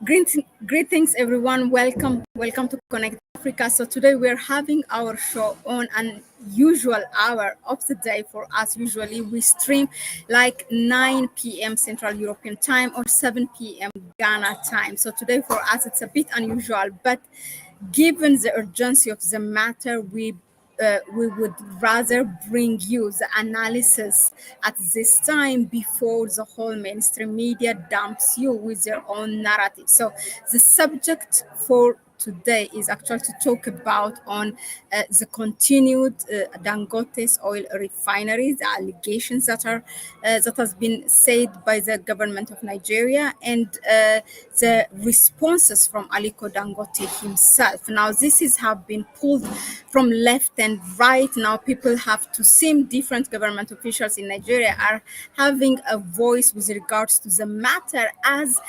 Greetings, everyone. Welcome to Connect Africa. So today we're having our show on an usual hour of the day for us. Usually we stream like 9 p.m. Central European Time or 7 p.m. Ghana time. So today for us it's a bit unusual, but given the urgency of the matter, we would rather bring you the analysis at this time before the whole mainstream media dumps you with their own narrative. So the subject for today is actually to talk about on the continued Dangote's oil refinery, the allegations that has been said by the government of Nigeria, and the responses from Aliko Dangote himself. Now, this is have been pulled from left and right. Now, people have to seem different government officials in Nigeria are having a voice with regards to the matter, as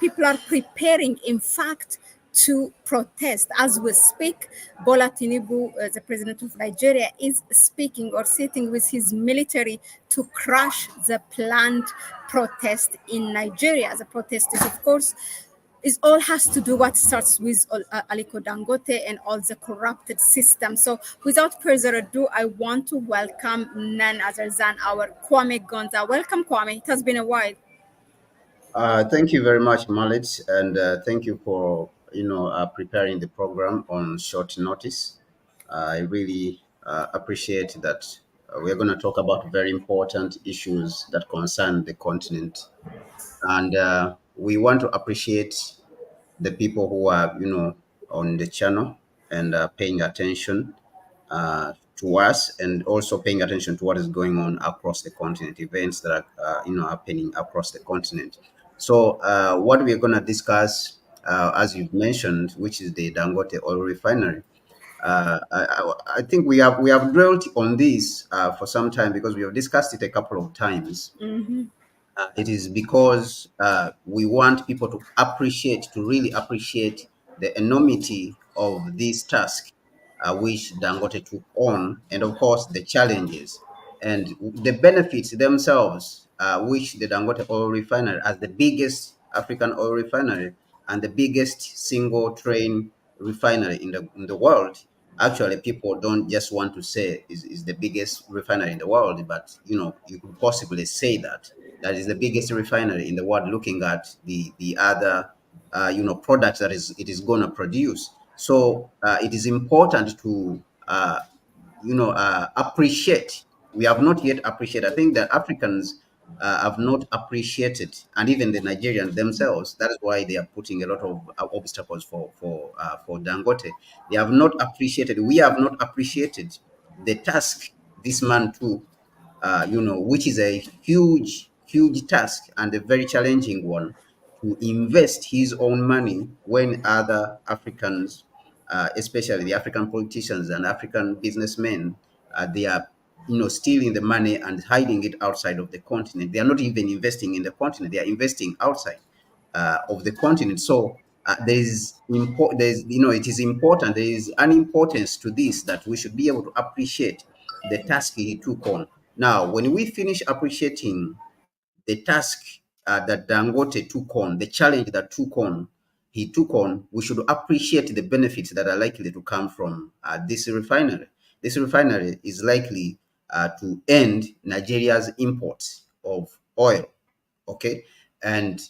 people are preparing, in fact, to protest. As we speak, Bola Tinubu, the president of Nigeria, is speaking or sitting with his military to crush the planned protest in Nigeria. The protest is, of course, is all has to do what starts with Aliko Dangote and all the corrupted system. So without further ado, I want to welcome none other than our Kwame Gonza. Welcome, Kwame. It has been a while. Thank you very much, Mahlet, and thank you for preparing the program on short notice. I really appreciate that we're going to talk about very important issues that concern the continent, and we want to appreciate the people who are on the channel and paying attention to us, and also paying attention to what is going on across the continent, events that are happening across the continent. So what we are going to discuss, as you've mentioned, which is the Dangote oil refinery. I think we have dwelt on this for some time because we have discussed it a couple of times. It is because we want people to really appreciate the enormity of this task which Dangote took on, and of course the challenges and the benefits themselves, which the Dangote oil refinery, as the biggest African oil refinery and the biggest single train refinery in the world. Actually, people don't just want to say is the biggest refinery in the world, but you could possibly say that is the biggest refinery in the world, looking at the other products that it is going to produce. So it is important to appreciate. We have not yet appreciated. I think that Africans have not appreciated, and even the Nigerians themselves. That is why they are putting a lot of obstacles for Dangote. They have not appreciated. We have not appreciated the task this man took, which is a huge task and a very challenging one, to invest his own money when other Africans, especially the African politicians and African businessmen, they are stealing the money and hiding it outside of the continent. They are not even investing in the continent; they are investing outside of the continent. So it is important. There is an importance to this that we should be able to appreciate the task he took on. Now, when we finish appreciating the task that Dangote took on, the challenge that he took on, we should appreciate the benefits that are likely to come from this refinery. This refinery is likely to end Nigeria's imports of oil. Okay, and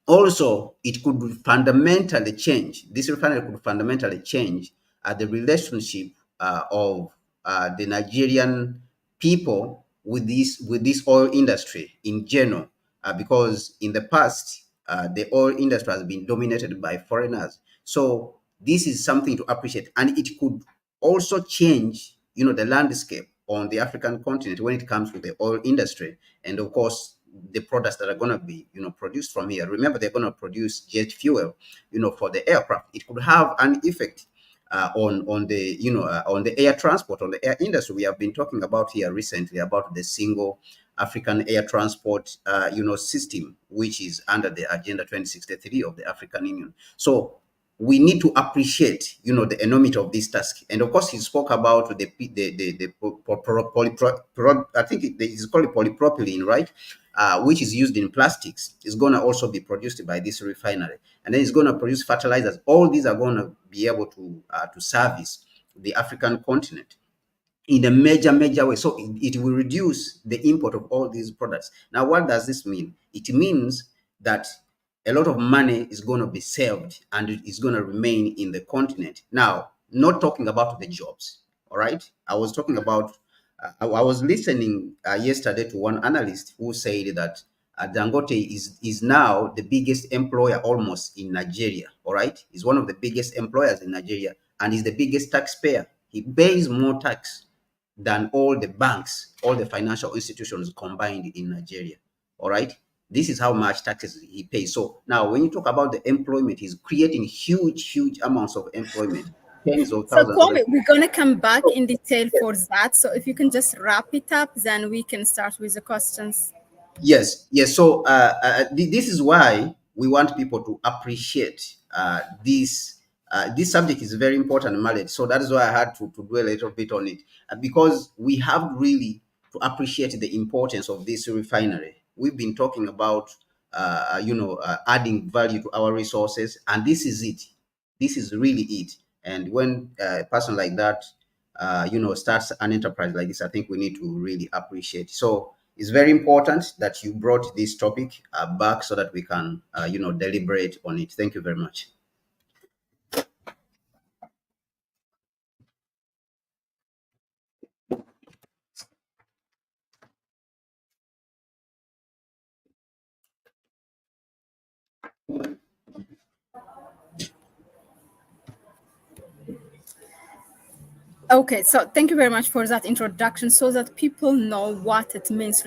also, it could fundamentally change. This refinery could fundamentally change the relationship of the Nigerian people with this oil industry in general, because in the past the oil industry has been dominated by foreigners. So this is something to appreciate, and it could also change, the landscape on the African continent when it comes to the oil industry, and of course the products that are going to be produced from here. Remember, they're going to produce jet fuel for the aircraft. It could have an effect on the air transport, on the air industry. We have been talking about here recently about the single African air transport system, which is under the Agenda 2063 of the African Union. So we need to appreciate, the enormity of this task. And of course, he spoke about I think it's called polypropylene, right? which is used in plastics, is going to also be produced by this refinery, and then it's going to produce fertilizers. All these are going to be able to service the African continent in a major way. So it will reduce the import of all these products. Now, what does this mean? It means that a lot of money is going to be saved and it is going to remain in the continent. Now, not talking about the jobs, all right? I was talking about, I was listening yesterday to one analyst who said that Dangote is now the biggest employer almost in Nigeria, all right? He's one of the biggest employers in Nigeria and he's the biggest taxpayer. He pays more tax than all the banks, all the financial institutions combined in Nigeria. All right. This is how much taxes he pays. So now, when you talk about the employment, he's creating huge amounts of employment, tens of So thousands of Kwame, we're gonna come back employment. in detail for that. So if you can just wrap it up, then we can start with the questions. Yes. So this is why we want people to appreciate this. This subject is very important, Mallet. So that is why I had to dwell a little bit on it, because we have really to appreciate the importance of this refinery. We've been talking about, adding value to our resources, and this is it. This is really it. And when a person like that, starts an enterprise like this, I think we need to really appreciate. So it's very important that you brought this topic back so that we can, deliberate on it. Thank you very much. Okay, so thank you very much for that introduction so that people know what it means.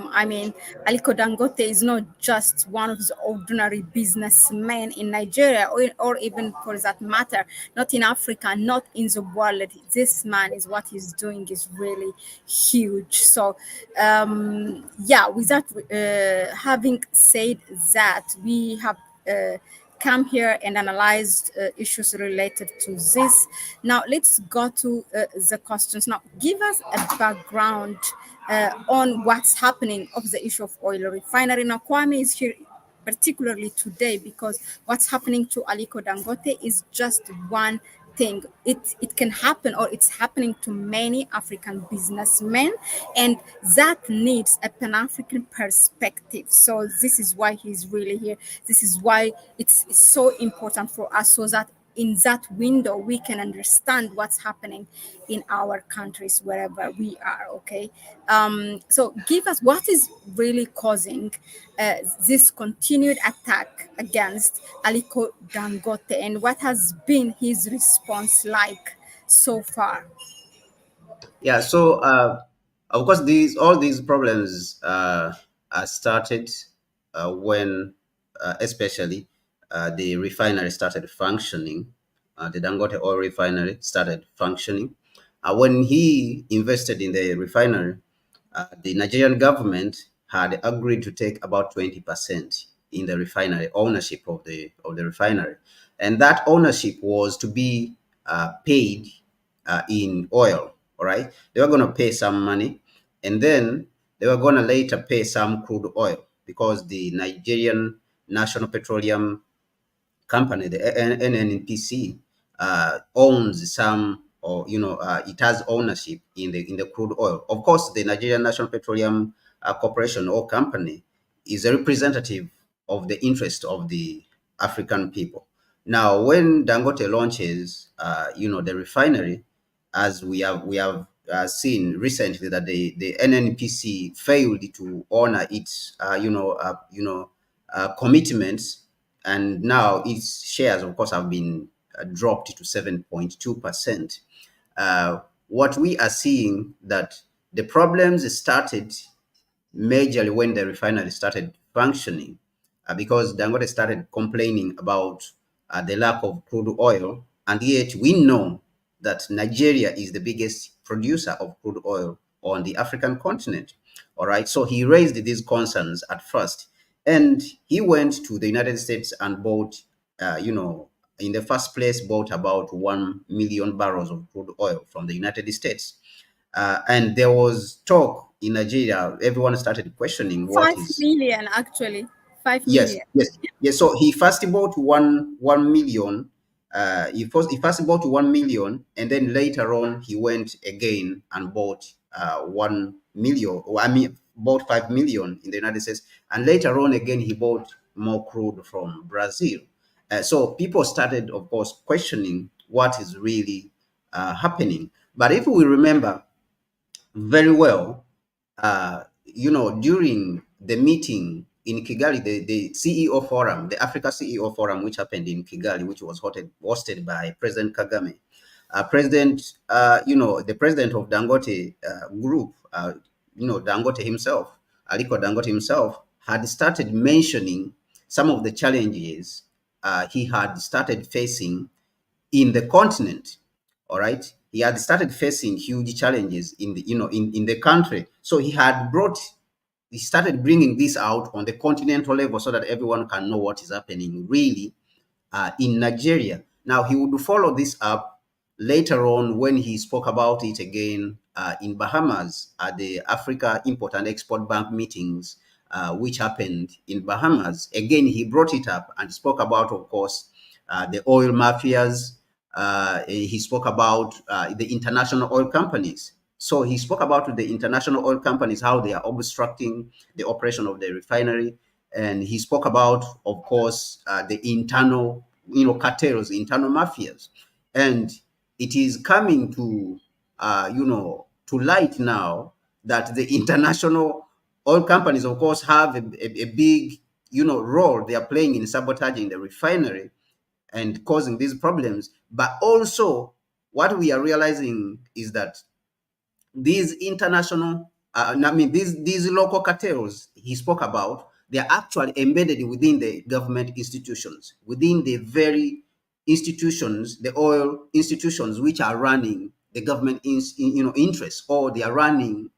I mean, Aliko Dangote is not just one of the ordinary businessmen in Nigeria or even for that matter, not in Africa, not in the world. This man is what he's doing is really huge. So, yeah, with that, having said that, we have. Come here and analyzed issues related to this. Now, let's go to the questions. Now, give us a background on what's happening of the issue of oil refinery. Now, Kwame is here particularly today because what's happening to Aliko Dangote is just one thing. It can happen, or it's happening to many African businessmen, and that needs a Pan-African perspective. So this is why he's really here. This is why it's so important for us, so that in that window we can understand what's happening in our countries wherever we are. Okay, so give us what is really causing this continued attack against Aliko Dangote, and what has been his response like so far. Yeah. So, of course, these all these problems are started when, especially, the refinery started functioning. The Dangote oil refinery started functioning. When he invested in the refinery, the Nigerian government had agreed to take about 20% in the refinery ownership of the refinery, and that ownership was to be paid in oil. All right, they were going to pay some money, and then they were going to later pay some crude oil because the Nigerian National Petroleum Company, the NNPC, owns some, or it has ownership in the crude oil. Of course, the Nigerian National Petroleum Corporation or company is a representative of the interest of the African people. Now, when Dangote launches, the refinery, as we have seen recently that the NNPC failed to honor its commitments, and now its shares, of course, have been dropped to 7.2%. What we are seeing that the problems started majorly when the refinery started functioning, because Dangote started complaining about the lack of crude oil, and yet we know that Nigeria is the biggest producer of crude oil on the African continent. All right, so he raised these concerns at first, and he went to the United States and bought, in the first place, bought about 1 million barrels of crude oil from the United States. And there was talk in Nigeria. Everyone started questioning what is. 5 million actually. 5 million. Yes, yes, yes. So he first bought 1 million. He first bought 1 million, and then later on he went again and bought 1 million. Or I mean, bought 5 million in the United States, and later on again he bought more crude from Brazil. So people started, of course, questioning what is really happening. But if we remember very well, during the meeting in Kigali, the CEO forum, the Africa CEO forum, which happened in Kigali, which was hosted by President Kagame, the president of Dangote group, Dangote himself, Aliko Dangote himself, had started mentioning some of the challenges he had started facing in the continent. All right, he had started facing huge challenges in the in the country. So he started bringing this out on the continental level so that everyone can know what is happening really in Nigeria. Now, he would follow this up later on when he spoke about it again in Bahamas at the Africa Import and Export Bank meetings, which happened in Bahamas. Again, he brought it up and spoke about, of course, the oil mafias. He spoke about the international oil companies. So he spoke about the international oil companies, how they are obstructing the operation of the refinery. And he spoke about, of course, the internal, cartels, internal mafias. And it is coming to light now that the international oil companies, of course, have a big, role they are playing in sabotaging the refinery and causing these problems. But also, what we are realizing is that these international, I mean, these local cartels he spoke about, they are actually embedded within the government institutions, within the very institutions, the oil institutions, which are running the government interests, or they are running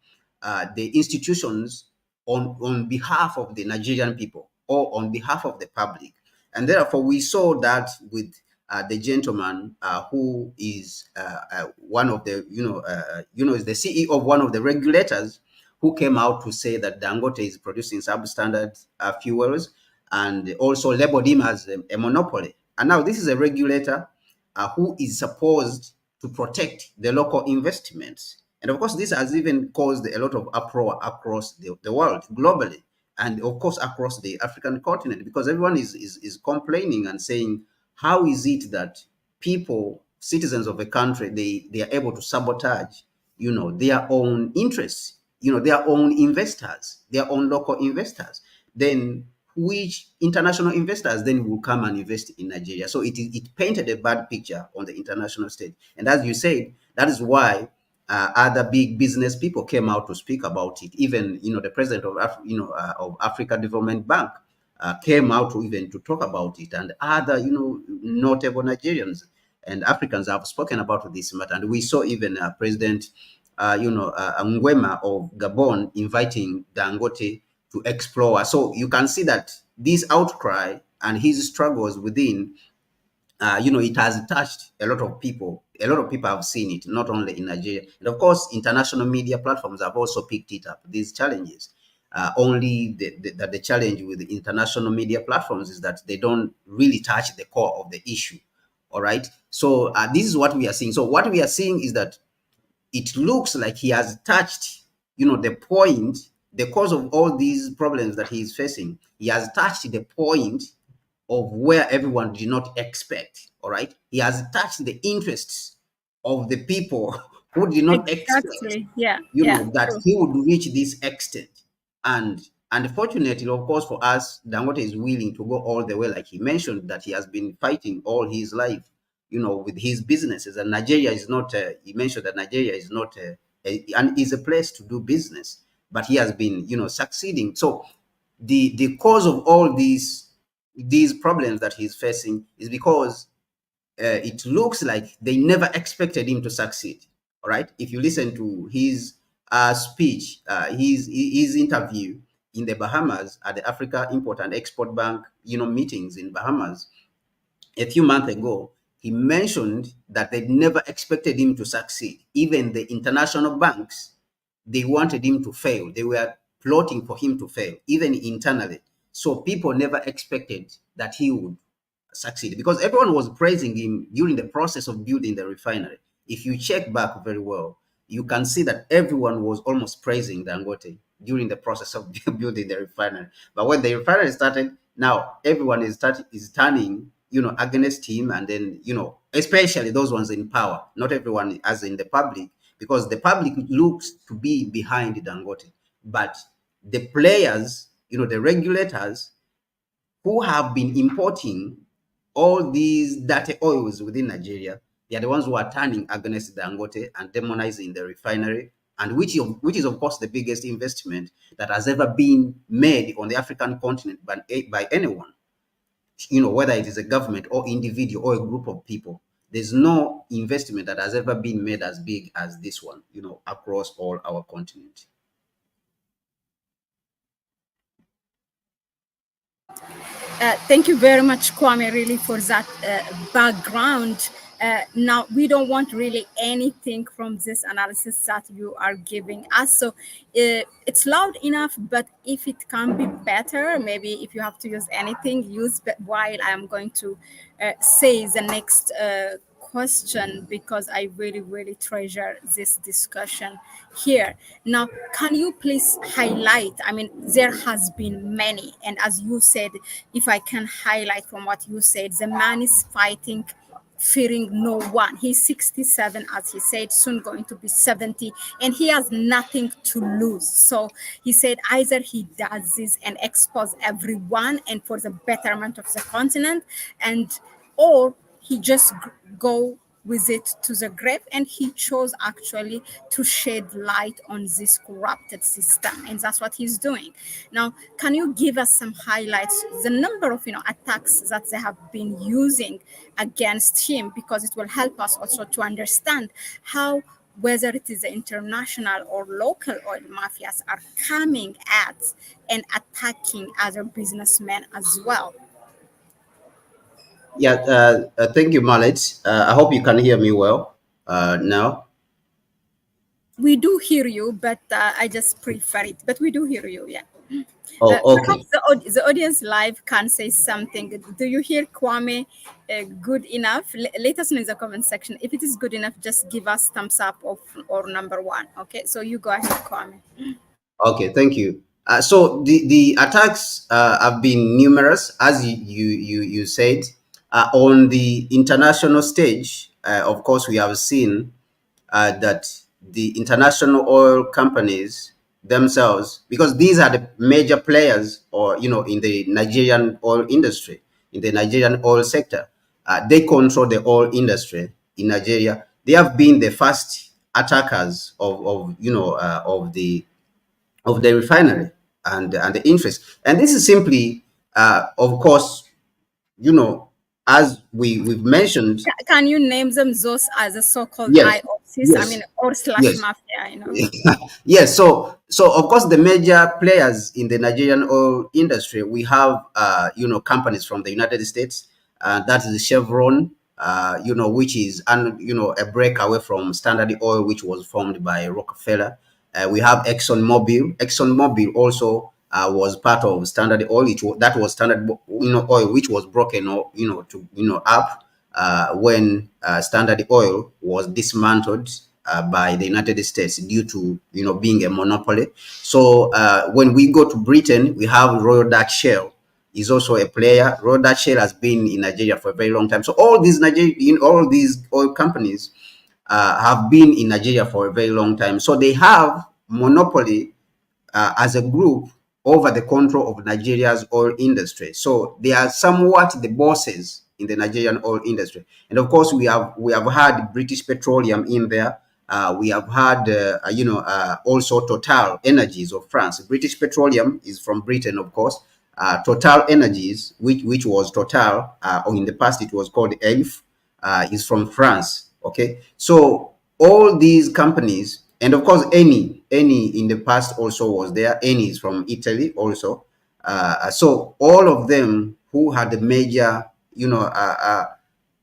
the institutions on behalf of the Nigerian people or on behalf of the public. And therefore, we saw that with the gentleman who is one of the, is the CEO of one of the regulators, who came out to say that Dangote is producing substandard fuels, and also labeled him as a monopoly. And now this is a regulator who is supposed to protect the local investments. And of course, this has even caused a lot of uproar across the world, globally, and of course across the African continent, because everyone is complaining and saying, how is it that people, citizens of a country, they are able to sabotage, their own interests, their own investors, their own local investors? Then which international investors then will come and invest in Nigeria? So it painted a bad picture on the international stage. And as you said, that is why other big business people came out to speak about it. Even the president of of Africa Development Bank came out to even to talk about it, and other notable Nigerians and Africans have spoken about this matter. And we saw even President Ngwema of Gabon inviting Dangote to explore. So you can see that this outcry and his struggles within, it has touched a lot of people. A lot of people have seen it, not only in Nigeria. And of course, international media platforms have also picked it up, these challenges. Only the challenge with the international media platforms is that they don't really touch the core of the issue. All right. So this is what we are seeing. So what we are seeing is that it looks like he has touched, the point, the cause of all these problems that he is facing. He has touched the point of where everyone did not expect. All right. He has touched the interests of the people who did not expect, Exactly. Yeah. Yeah. that True. he would reach this extent. And unfortunately, of course, for us, Dangote is willing to go all the way, like he mentioned, that he has been fighting all his life, with his businesses. And Nigeria is not, he mentioned that Nigeria is not, and is a place to do business, but he has been, succeeding. So the cause of all these problems that he's facing is because it looks like they never expected him to succeed. All right. If you listen to his speech, his interview in the Bahamas at the Africa Import and Export Bank, meetings in Bahamas a few months ago, he mentioned that they never expected him to succeed. Even the international banks, they wanted him to fail. They were plotting for him to fail, even internally. So people never expected that he would succeed because everyone was praising him during the process of building the refinery. If you check back very well, you can see that everyone was almost praising Dangote during the process of building the refinery. But when the refinery started, now everyone is turning, against him, and then, especially those ones in power. Not everyone, as in the public, because the public looks to be behind Dangote, but the players, the regulators who have been importing all these dirty oils within Nigeria, they are the ones who are turning against Dangote and demonizing the refinery, and which is of course the biggest investment that has ever been made on the African continent by anyone. Whether it is a government or individual or a group of people, there's no investment that has ever been made as big as this one. Across all our continent. Thank you very much, Kwame, really, for that background. Now, we don't want really anything from this analysis that you are giving us. So it's loud enough, but if it can be better, maybe if you have to use anything, use. But while I am going to say the next question, because I really, really treasure this discussion here. Now, can you please highlight? I mean, there has been many, and as you said, if I can highlight from what you said, the man is fighting, fearing no one. He's 67, as he said, soon going to be 70, and he has nothing to lose. So he said either he does this and expose everyone and for the betterment of the continent, and or he just go with it to the grave, and he chose actually to shed light on this corrupted system, and that's what he's doing now. Can you give us some highlights, the number of attacks that they have been using against him, because it will help us also to understand how, whether it is the international or local oil mafias, are coming at and attacking other businessmen as well. Yeah, thank you, Mallet. I hope you can hear me well now. We do hear you, but I just prefer it. But we do hear you, yeah. Oh, Perhaps okay. the audience live can say something. Do you hear Kwame good enough? Let us know in the comment section. If it is good enough, just give us thumbs up or number one. Okay, so you go ahead, Kwame. Okay, thank you. So the attacks have been numerous, as you said, on the international stage. Of course, we have seen that the international oil companies themselves, because these are the major players, or in the Nigerian oil industry, in the Nigerian oil sector, they control the oil industry in Nigeria. They have been the first attackers of the refinery and the interest. And this is simply, of course, you know, as we've mentioned. Can you name them, those as a so-called Yes, IOCs? I yes, mean, or slash yes. mafia. Yes, so of course the major players in the Nigerian oil industry, we have companies from the United States, that is Chevron, which is a breakaway from Standard Oil, which was formed by Rockefeller. We have ExxonMobil. ExxonMobil also was part of Standard Oil. That was Standard Oil, which was broken up when Standard Oil was dismantled by the United States due to being a monopoly. So when we go to Britain, we have Royal Dutch Shell is also a player. Royal Dutch Shell has been in Nigeria for a very long time. So all these oil companies have been in Nigeria for a very long time. So they have monopoly as a group over the control of Nigeria's oil industry. So they are somewhat the bosses in the Nigerian oil industry. And of course, we have had British Petroleum in there. We have had also Total Energies of France. British Petroleum is from Britain, of course. Total Energies, which was Total, or in the past it was called ELF, is from France. Okay, so all these companies, and of course, Eni in the past also was there. Eni is from Italy also. So all of them who had the major,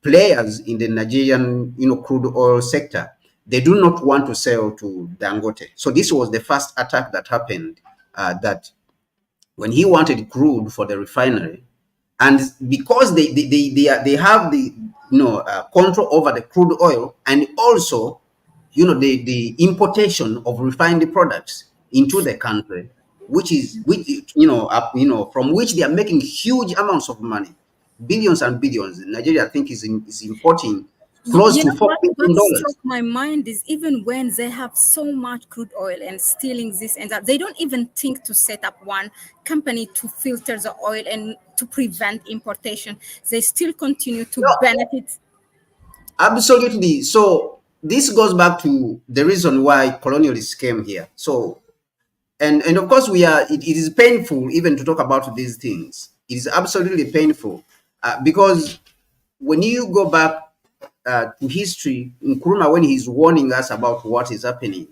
players in the Nigerian, crude oil sector, they do not want to sell to Dangote. So this was the first attack that happened, that when he wanted crude for the refinery, and because they have the control over the crude oil, and also the importation of refined products into the country, which from which they are making huge amounts of money, billions and billions. Nigeria, I think, is importing close You to know four what billion struck dollars. my mind is even when they have so much crude oil and stealing this and that, they don't even think to set up one company to filter the oil and to prevent importation. They still continue to benefit. Absolutely. So this goes back to the reason why colonialists came here. So, and of course, it is painful even to talk about these things. It is absolutely painful, because when you go back to history, Nkrumah, when he's warning us about what is happening,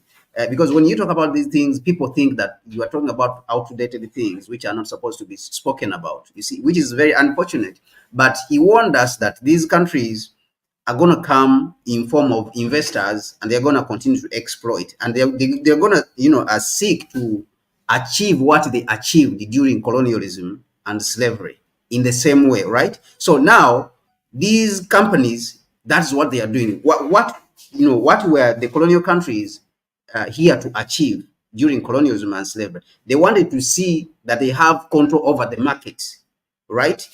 because when you talk about these things, people think that you are talking about outdated things which are not supposed to be spoken about, you see, which is very unfortunate. But he warned us that these countries are going to come in form of investors, and they're going to continue to exploit, and they're going to seek to achieve what they achieved during colonialism and slavery in the same way, right? So now these companies, that's what they are doing. What were the colonial countries here to achieve during colonialism and slavery? They wanted to see that they have control over the markets, right?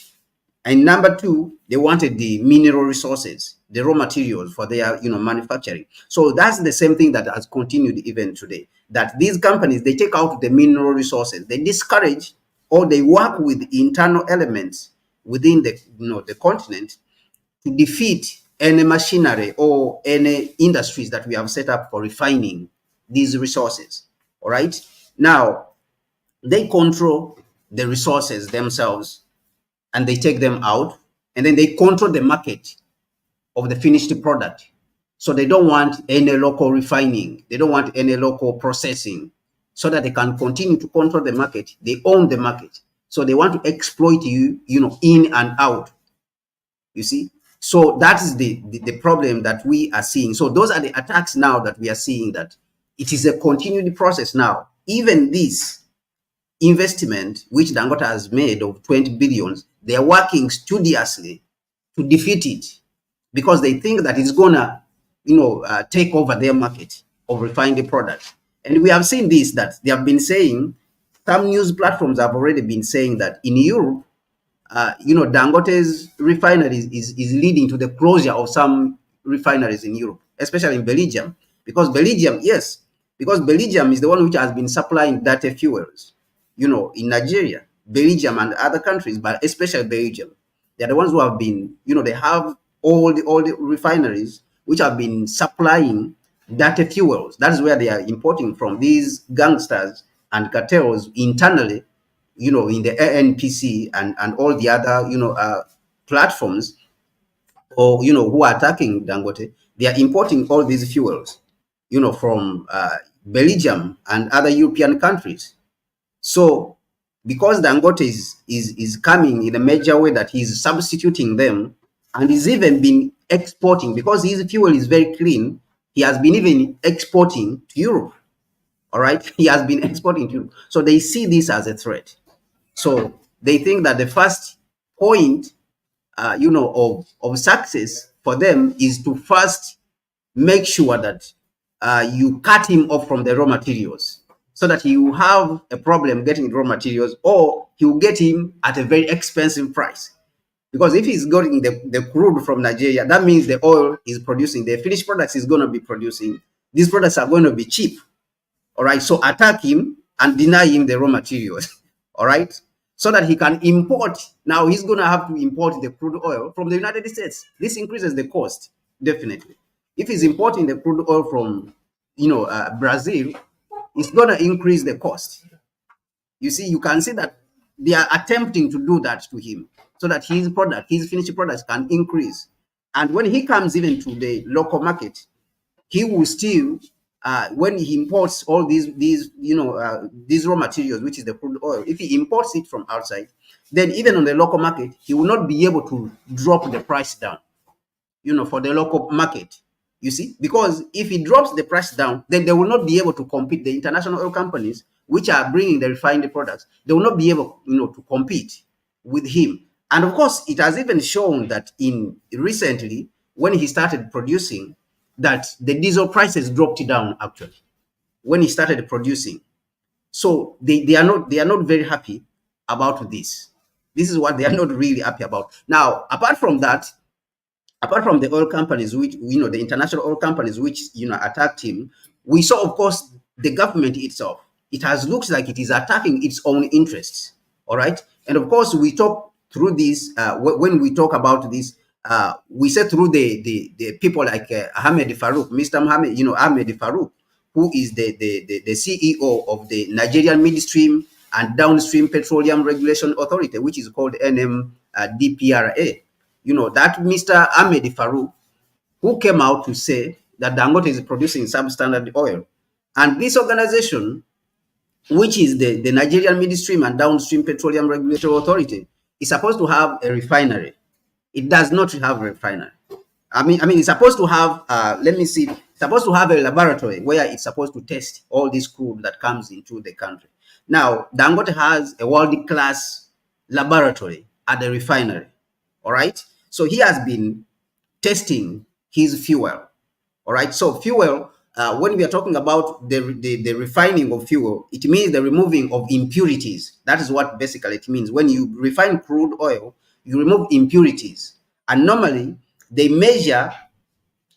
And number two, they wanted the mineral resources, the raw materials for their manufacturing. So that's the same thing that has continued even today. That these companies, they take out the mineral resources, they discourage, or they work with internal elements within the continent to defeat any machinery or any industries that we have set up for refining these resources. All right. Now they control the resources themselves, and they take them out, and then they control the market of the finished product. So they don't want any local refining, they don't want any local processing, so that they can continue to control the market. They own the market, so they want to exploit you in and out, you see. So that is the problem that we are seeing. So those are the attacks now that we are seeing, that it is a continued process now. Even this investment which Dangote has made of 20 billions, they are working studiously to defeat it, because they think that it's gonna, take over their market of refined products. And we have seen this, that they have been saying, some news platforms have already been saying that in Europe, Dangote's refineries is leading to the closure of some refineries in Europe, especially in Belgium, because Belgium is the one which has been supplying data fuels, in Nigeria, Belgium, and other countries, but especially Belgium. They're the ones who have been, they have all the refineries which have been supplying data fuels. That is where they are importing from, these gangsters and cartels internally, in the ANPC and all the other, platforms, or, who are attacking Dangote. They are importing all these fuels, from Belgium and other European countries. So because Dangote is coming in a major way, that he's substituting them, and he's even been exporting, because his fuel is very clean, he has been even exporting to Europe. All right, he has been exporting to Europe. So they see this as a threat. So they think that the first point, of success for them is to first make sure that you cut him off from the raw materials, so that he will have a problem getting raw materials, or he will get him at a very expensive price. Because if he's getting the crude from Nigeria, that means the oil is producing, the finished products is going to be producing, these products are going to be cheap. All right. So attack him and deny him the raw materials. All right. So that he can import. Now he's going to have to import the crude oil from the United States. This increases the cost, definitely. If he's importing the crude oil from, Brazil, it's going to increase the cost. You see, you can see that they are attempting to do that to him, so that his finished products can increase. And when he comes even to the local market, he will still, when he imports all these raw materials, which is the crude oil, if he imports it from outside, then even on the local market, he will not be able to drop the price down. for the local market. You see, because if he drops the price down, then they will not be able to compete. The international oil companies, which are bringing the refined products, they will not be able, to compete with him. And of course, it has even shown that in recently, when he started producing, that the diesel prices dropped down actually when he started producing. So they are not very happy about this. This is what they are not really happy about. Now, apart from the oil companies, which the international oil companies, which attacked him, we saw, of course, the government itself. It has looks like it is attacking its own interests. All right, and of course, we talk through this when we talk about this. We said through the people like Ahmed Farouk, Mr. Mohammed, Ahmed Farouk, who is the CEO of the Nigerian Midstream and Downstream Petroleum Regulation Authority, which is called NMDPRA. That Mr. Ahmed Farouk, who came out to say that Dangote is producing substandard oil. And this organization, which is the Nigerian Midstream and Downstream Petroleum Regulatory Authority, is supposed to have a refinery. It does not have a refinery. I mean, it's supposed to have, let me see, it's supposed to have a laboratory where it's supposed to test all this crude that comes into the country. Now, Dangote has a world-class laboratory at the refinery. All right. So he has been testing his fuel. All right. So fuel, when we are talking about the refining of fuel, it means the removing of impurities. That is what basically it means. When you refine crude oil, you remove impurities. And normally they measure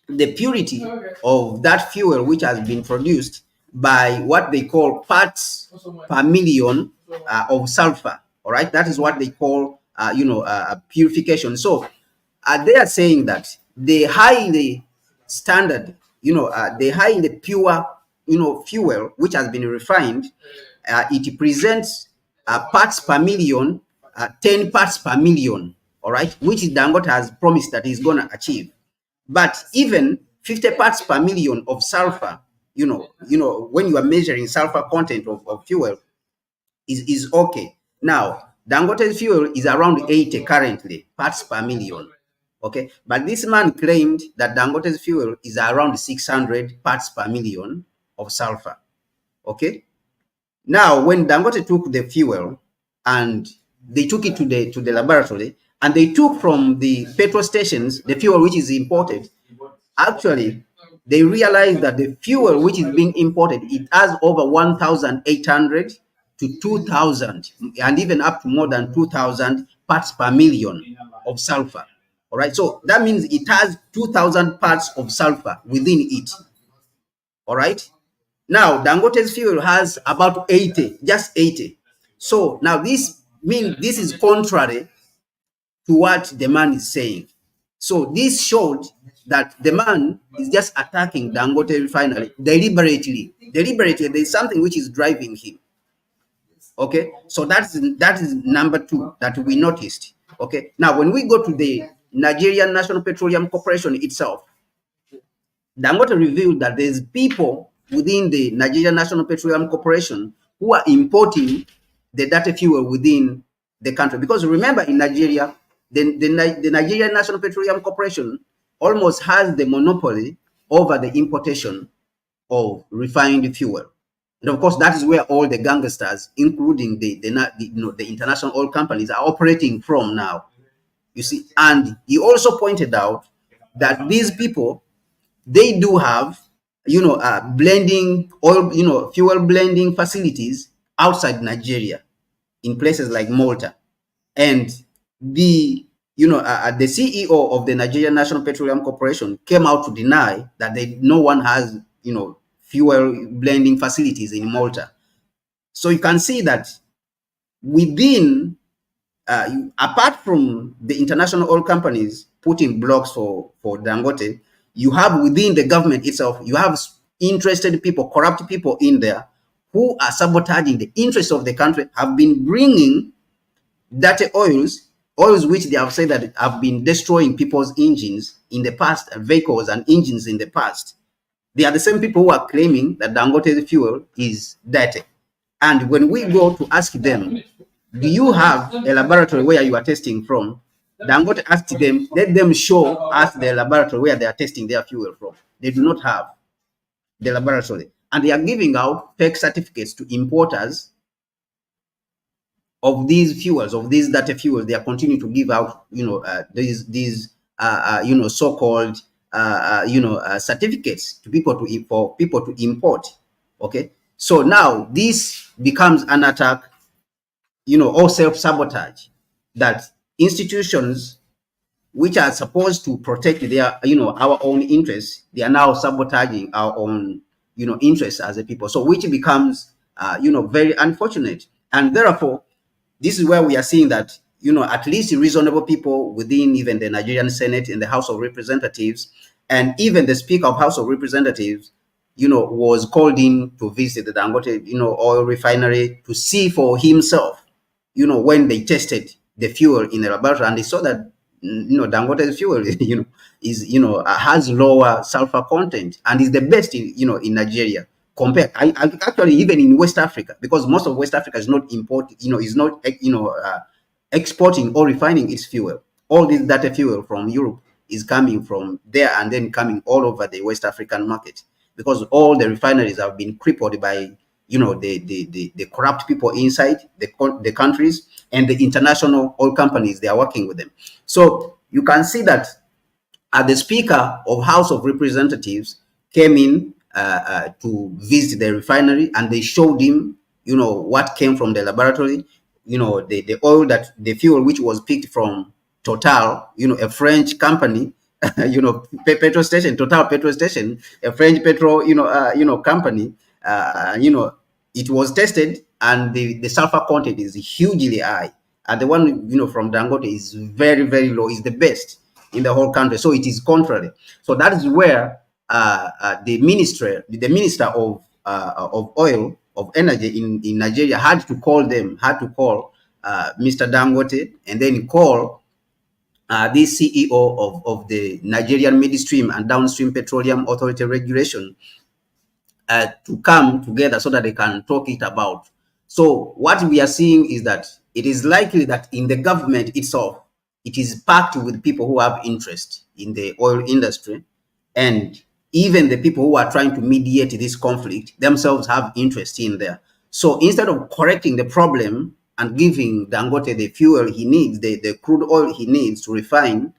the purity of that fuel which has been produced by what they call parts per million of sulfur. All right, that is what they call purification. So they are saying that the highly standard, the highly pure, fuel which has been refined, it presents parts per million, 10 parts per million. All right, which Dangote has promised that he's going to achieve. But even 50 parts per million of sulfur, when you are measuring sulfur content of fuel, is okay. Now, Dangote's fuel is around 80 currently parts per million. Okay, but this man claimed that Dangote's fuel is around 600 parts per million of sulfur. Okay, now when Dangote took the fuel and they took it to the laboratory, and they took from the petrol stations the fuel which is imported, actually they realized that the fuel which is being imported, it has over 1,800 to 2,000, and even up to more than 2,000 parts per million of sulfur. All right, so that means it has 2,000 parts of sulfur within it. All right, now Dangote's fuel has about 80, just 80. So now this means this is contrary to what the man is saying. So this showed that the man is just attacking Dangote Refinery deliberately. Deliberately, there is something which is driving him. Okay, so that is number two that we noticed. Okay, now when we go to the Nigerian National Petroleum Corporation itself, Dangote revealed that there's people within the Nigerian National Petroleum Corporation who are importing the dirty fuel within the country. Because remember, in Nigeria, the Nigerian National Petroleum Corporation almost has the monopoly over the importation of refined fuel. And of course, that is where all the gangsters, including the international oil companies, are operating from now. You see, and he also pointed out that these people, they do have blending oil, fuel blending facilities outside Nigeria, in places like Malta. And the CEO of the Nigerian National Petroleum Corporation came out to deny that no one has fuel blending facilities in Malta. So you can see that within apart from the international oil companies putting blocks for Dangote, you have within the government itself, you have interested people, corrupt people in there who are sabotaging the interests of the country, have been bringing dirty oils which they have said that have been destroying people's engines in the past, vehicles and engines in the past. They are the same people who are claiming that Dangote fuel is dirty. And when we go to ask them, do you have a laboratory where you are testing from? Dangote asked them, let them show us the laboratory where they are testing their fuel from. They do not have the laboratory. And they are giving out fake certificates to importers of these fuels, of these data fuels. They are continuing to give out, these so-called, certificates to people for people to import. Okay. So now this becomes an attack, or self-sabotage, that institutions which are supposed to protect their, our own interests, they are now sabotaging our own, interests as a people. So which becomes, very unfortunate. And therefore, this is where we are seeing that, at least reasonable people within even the Nigerian Senate and the House of Representatives, and even the Speaker of House of Representatives, was called in to visit the Dangote, oil refinery to see for himself, when they tested the fuel in the laboratory, and they saw that, Dangote's fuel, is, has lower sulfur content and is the best in, in Nigeria compared, actually even in West Africa, because most of West Africa is not is not, exporting or refining its fuel. All this data fuel from Europe is coming from there and then coming all over the West African market, because all the refineries have been crippled by, the corrupt people inside the countries, and the international oil companies, they are working with them. So you can see that, the Speaker of House of Representatives came in, to visit the refinery, and they showed him, what came from the laboratory, the oil, that the fuel which was picked from Total, a French company, petrol station, Total petrol station, a French petrol, company, it was tested, and the sulfur content is hugely high. And the one, from Dangote is very, very low, is the best in the whole country. So it is contrary. So that is where, the minister of oil, of energy in Nigeria, had to call Mr. Dangote, and then call, the CEO of the Nigerian Midstream and Downstream Petroleum Authority Regulation, to come together so that they can talk it about. So what we are seeing is that it is likely that in the government itself, it is packed with people who have interest in the oil industry, and even the people who are trying to mediate this conflict themselves have interest in there. So instead of correcting the problem and giving Dangote the fuel he needs, the crude oil he needs to refine,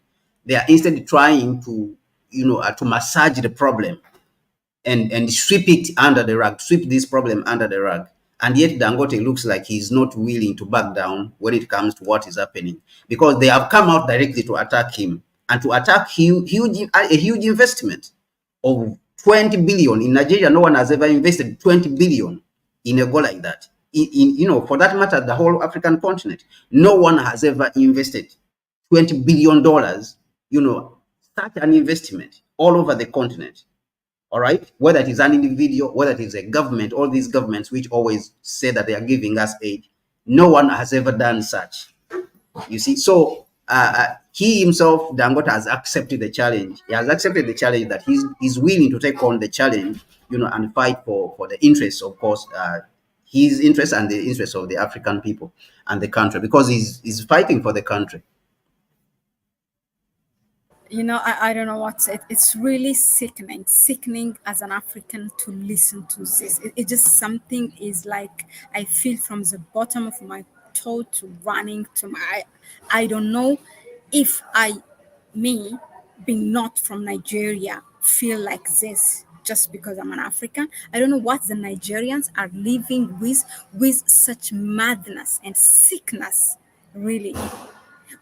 they are instead trying to, to massage the problem, and sweep it under the rug, sweep this problem under the rug. And yet Dangote looks like he's not willing to back down when it comes to what is happening, because they have come out directly to attack him, and to attack a huge investment of 20 billion. In Nigeria, no one has ever invested 20 billion in a go like that. For that matter, the whole African continent, no one has ever invested $20 billion, such an investment all over the continent. All right, whether it is an individual, whether it is a government, all these governments which always say that they are giving us aid, no one has ever done such. You see, so he himself, Dangote, has accepted the challenge. He has accepted the challenge, that he's willing to take on the challenge, and fight for the interests, of course, his interests and the interests of the African people and the country, because he's fighting for the country. I don't know what's it. It's really sickening as an African to listen to this. It just something is like, I feel from the bottom of my toe to running to my, I don't know if me, being not from Nigeria, feel like this just because I'm an African. I don't know what the Nigerians are living with such madness and sickness, really.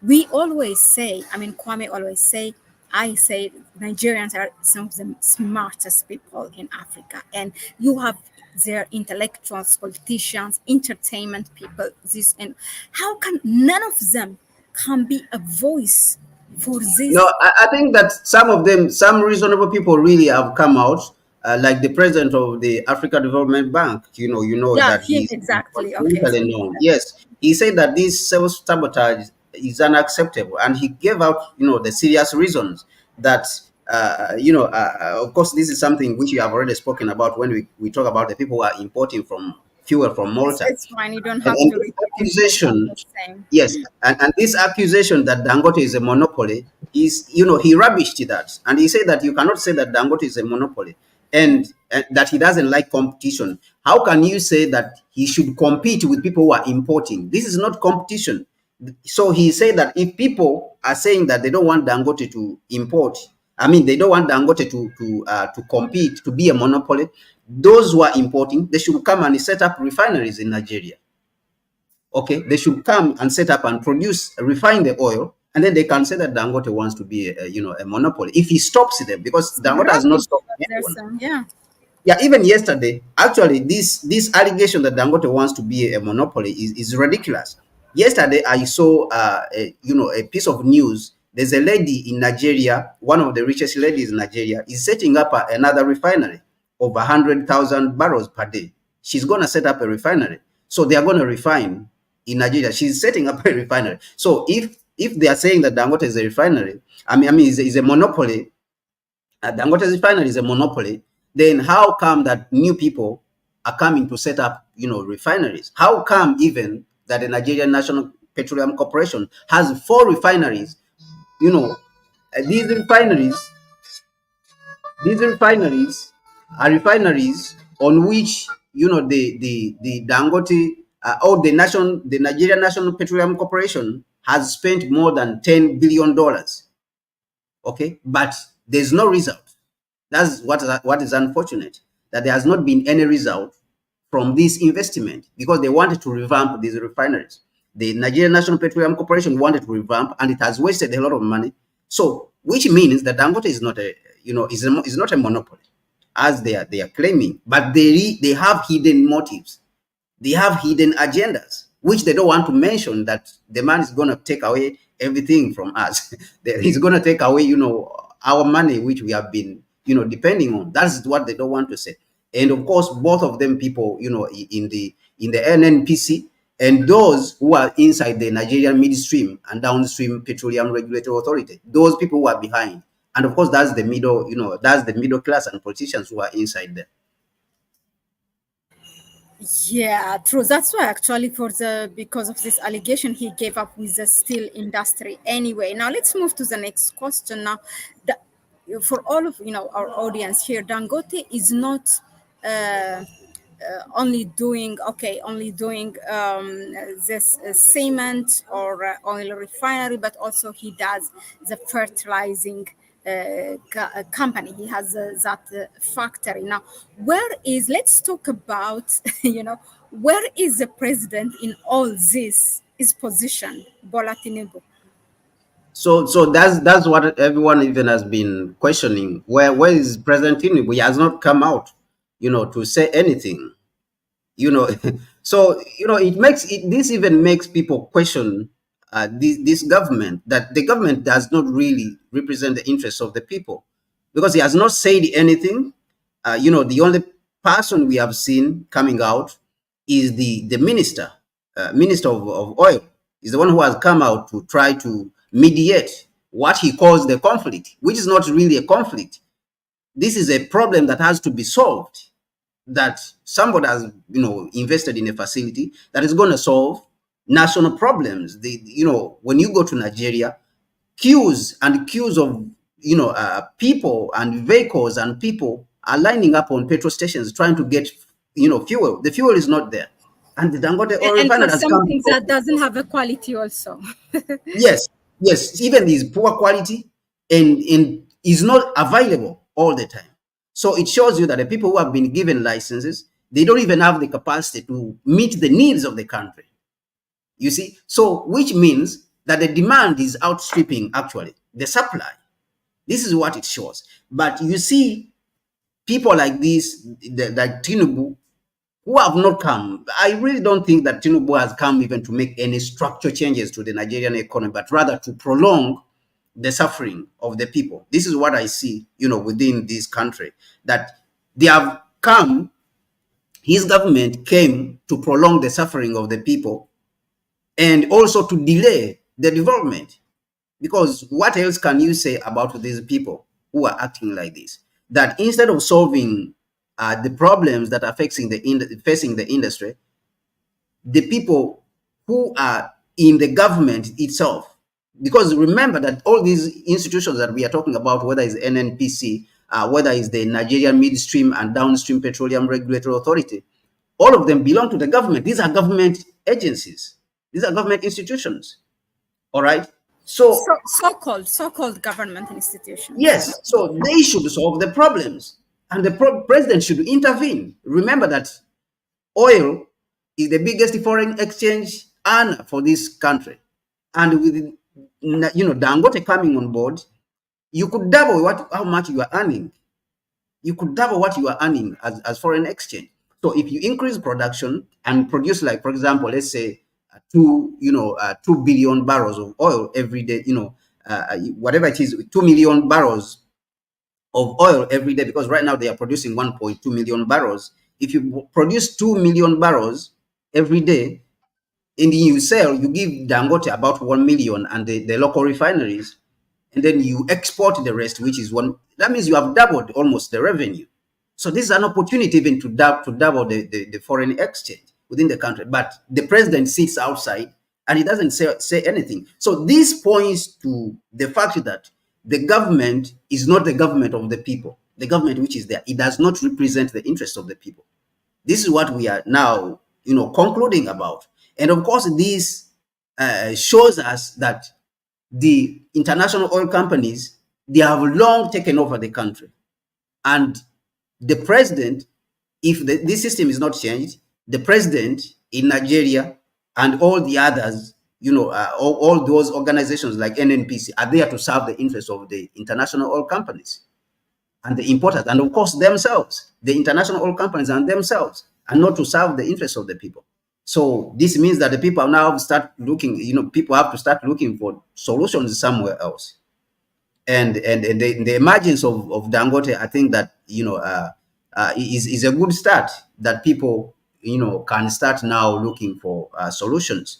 We always say, Kwame always say, I say Nigerians are some of the smartest people in Africa. And you have their intellectuals, politicians, entertainment people, this, and how can none of them can be a voice for No, this? I think that some of them, some reasonable people really have come out, like the president of the Africa Development Bank. You know Yeah, that him he's exactly. Okay, so continentally known. Yes, he said that this self sabotage is unacceptable, and he gave out, the serious reasons that, of course, this is something which you have already spoken about when we talk about the people who are importing from fuel from Malta. It's fine. You don't And, have and to this repeat it. It's all accusation, the same. yes, and this accusation that Dangote is a monopoly is, he rubbished that. And he said that you cannot say that Dangote is a monopoly, and that he doesn't like competition. How can you say that he should compete with people who are importing? This is not competition. So he said that if people are saying that they don't want Dangote to import, I mean, they don't want Dangote to compete, to be a monopoly, those who are importing, they should come and set up refineries in Nigeria. Okay, they should come and set up and produce, refine the oil, and then they can say that Dangote wants to be a monopoly if he stops them, because It's Dangote has not rubbish stopped what they're anyone. saying. Yeah. Yeah, even yesterday, actually, this allegation that Dangote wants to be a monopoly is ridiculous. Yesterday, I saw a piece of news. There's a lady in Nigeria, one of the richest ladies in Nigeria, is setting up another refinery of 100,000 barrels per day. She's gonna set up a refinery, so they are gonna refine in Nigeria. She's setting up a refinery. So if they are saying that Dangote is a refinery, I mean is a monopoly, Dangote's refinery is a monopoly, then how come that new people are coming to set up, refineries? How come even that the Nigerian National Petroleum Corporation has 4 refineries? You know, these refineries are refineries on which, the Dangote, or the Nigerian National Petroleum Corporation has spent more than $10 billion. Okay, but there's no result. That's what is unfortunate, that there has not been any result from this investment, because they wanted to revamp these refineries. The Nigerian National Petroleum Corporation wanted to revamp, and it has wasted a lot of money. So, which means that Dangote is not is not a monopoly, as they are claiming, but they have hidden motives. They have hidden agendas, which they don't want to mention, that the man is going to take away everything from us. He's going to take away, our money, which we have been, depending on. That's what they don't want to say. And of course, both of them people, in the NNPC, and those who are inside the Nigerian midstream and downstream petroleum regulatory authority, those people who are behind. And of course, that's the middle, that's the middle class and politicians who are inside there. Yeah, true. That's why actually because of this allegation he gave up with the steel industry. Anyway, now let's move to the next question. Now, the, for all of our audience here, Dangote is not only doing this cement or oil refinery, but also he does the fertilizing company. He has that factory. Now, let's talk about, where is the president in all this is positioned, Bola Tinubu? So that's what everyone even has been questioning. Where is President Tinubu? He has not come out, to say anything. you know so this even makes people question this government, that the government does not really represent the interests of the people, because he has not said anything. The only person we have seen coming out is the minister of oil, is the one who has come out to try to mediate what he calls the conflict, which is not really a conflict. This is a problem that has to be solved, that somebody has invested in a facility that is going to solve national problems. When you go to Nigeria, queues of people and vehicles and people are lining up on petrol stations trying to get fuel. The fuel is not there, and the Dangote oil And for refiner has come. something that doesn't have a quality also. Yes, yes, even is poor quality, and is not available all the time. So it shows you that the people who have been given licenses, they don't even have the capacity to meet the needs of the country. You see, so which means that the demand is outstripping actually the supply. This is what it shows. But you see, people like this, like Tinubu, who have not come. I really don't think that Tinubu has come even to make any structural changes to the Nigerian economy, but rather to prolong the suffering of the people. This is what I see, within this country, that they have come, his government came to prolong the suffering of the people and also to delay the development. Because what else can you say about these people who are acting like this? That instead of solving the problems that are facing the industry, the people who are in the government itself. Because remember that all these institutions that we are talking about, whether it's NNPC, whether it's the Nigerian Midstream and Downstream Petroleum Regulatory Authority, all of them belong to the government. These are government agencies. These are government institutions. All right. So So-called government institutions. yes, so they should solve the problems, and the president should intervene. Remember that oil is the biggest foreign exchange earner for this country, and with Dangote coming on board, you could double how much you are earning. You could double what you are earning as foreign exchange. So if you increase production and produce, like for example, let's say 2 billion barrels of oil every day, whatever it is, 2 million barrels of oil every day, because right now they are producing 1.2 million barrels. If you produce 2 million barrels every day, and you sell, you give Dangote about 1 million and the local refineries, and then you export the rest, which is one. That means you have doubled almost the revenue. So this is an opportunity even to double the foreign exchange within the country. But the president sits outside and he doesn't say anything. So this points to the fact that the government is not the government of the people. The government which is there, it does not represent the interests of the people. This is what we are now, concluding about. And of course, this shows us that the international oil companies, they have long taken over the country. And the president, if this system is not changed, the president in Nigeria and all the others, all those organizations like NNPC are there to serve the interests of the international oil companies and the importers, and of course themselves, the international oil companies and themselves, and not to serve the interests of the people. So this means that the people now start looking, people have to start looking for solutions somewhere else. And the emergence of Dangote, I think that is a good start, that people can start now looking for solutions.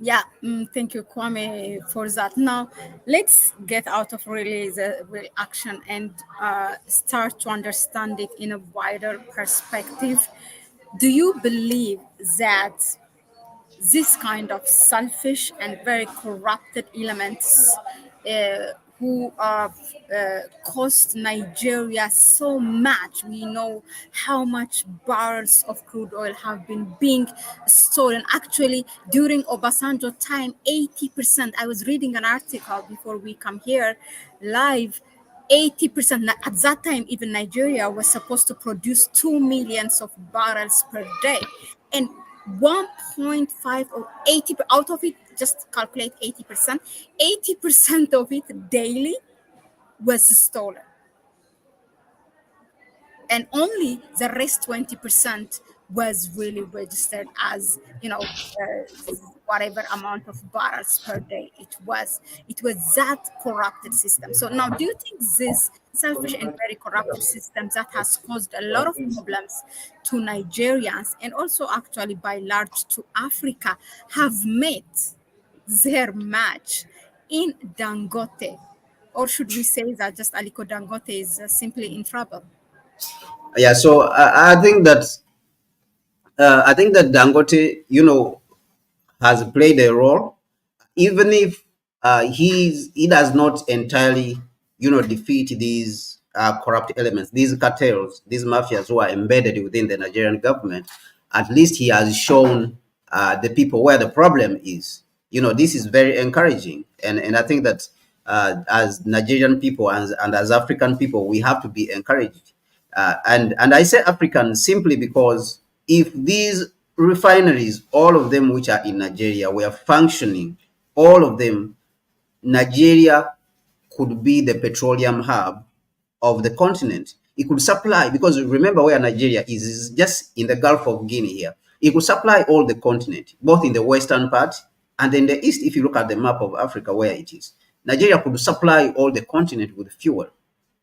Yeah, thank you, Kwame, for that. Now, let's get out of really the real action and start to understand it in a wider perspective. Do you believe that this kind of selfish and very corrupted elements who have cost Nigeria so much? We know how much barrels of crude oil have been being stolen. Actually, during Obasanjo time, 80%. I was reading an article before we come here live. 80% at that time, even Nigeria was supposed to produce 2 millions of barrels per day, and 1.5 or 80 out of it, just calculate 80%. 80% of it daily was stolen, and only the rest 20% was really registered as whatever amount of barrels per day it was that corrupted system. So now, do you think this selfish and very corrupted system that has caused a lot of problems to Nigerians, and also actually by large to Africa, have met their match in Dangote? Or should we say that just Aliko Dangote is simply in trouble? Yeah, so I think that Dangote, has played a role, even if he does not entirely, defeat these corrupt elements, these cartels, these mafias who are embedded within the Nigerian government. At least he has shown the people where the problem is. This is very encouraging, and I think that as Nigerian people and as African people, we have to be encouraged. And I say African simply because if these refineries, all of them which are in Nigeria, were functioning, all of them, Nigeria could be the petroleum hub of the continent. It could supply, because remember where Nigeria is just in the Gulf of Guinea here. It could supply all the continent, both in the western part and in the east. If you look at the map of Africa where it is, Nigeria could supply all the continent with fuel,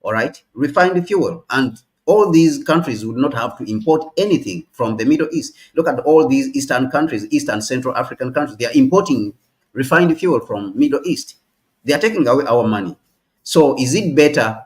all right, refined fuel, and all these countries would not have to import anything from the Middle East. Look at all these eastern countries, East and Central African countries, they are importing refined fuel from Middle East. They are taking away our money. So is it better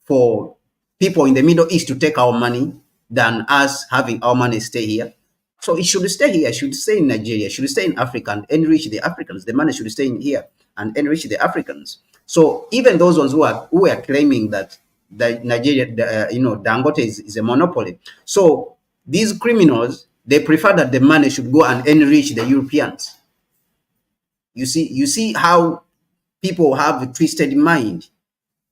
for people in the Middle East to take our money than us having our money stay here? So it should stay here, should stay in Nigeria, should stay in Africa and enrich the Africans. The money should stay in here and enrich the Africans. So even those ones who are claiming that Nigeria, Dangote is a monopoly. So these criminals, they prefer that the money should go and enrich the Europeans. You see how people have a twisted mind.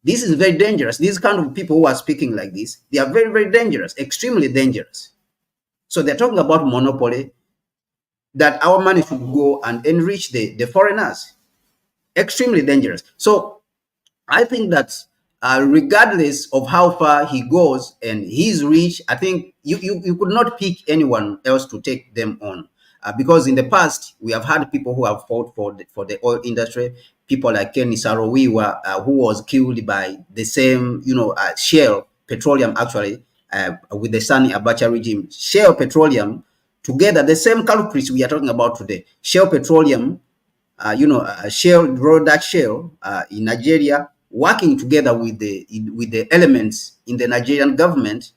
This is very dangerous. These kind of people who are speaking like this, they are very, very dangerous, extremely dangerous. So they're talking about monopoly, that our money should go and enrich the foreigners. Extremely dangerous. So I think that regardless of how far he goes and his reach, I think you could not pick anyone else to take them on. Because in the past, we have had people who have fought for the oil industry, people like Ken Sarowiwa, who was killed by the same, Shell Petroleum, actually, with the Sani Abacha regime. Shell Petroleum, together, the same culprits we are talking about today. Shell Petroleum, Shell, Rodat Shell in Nigeria, working together with the elements in the Nigerian government,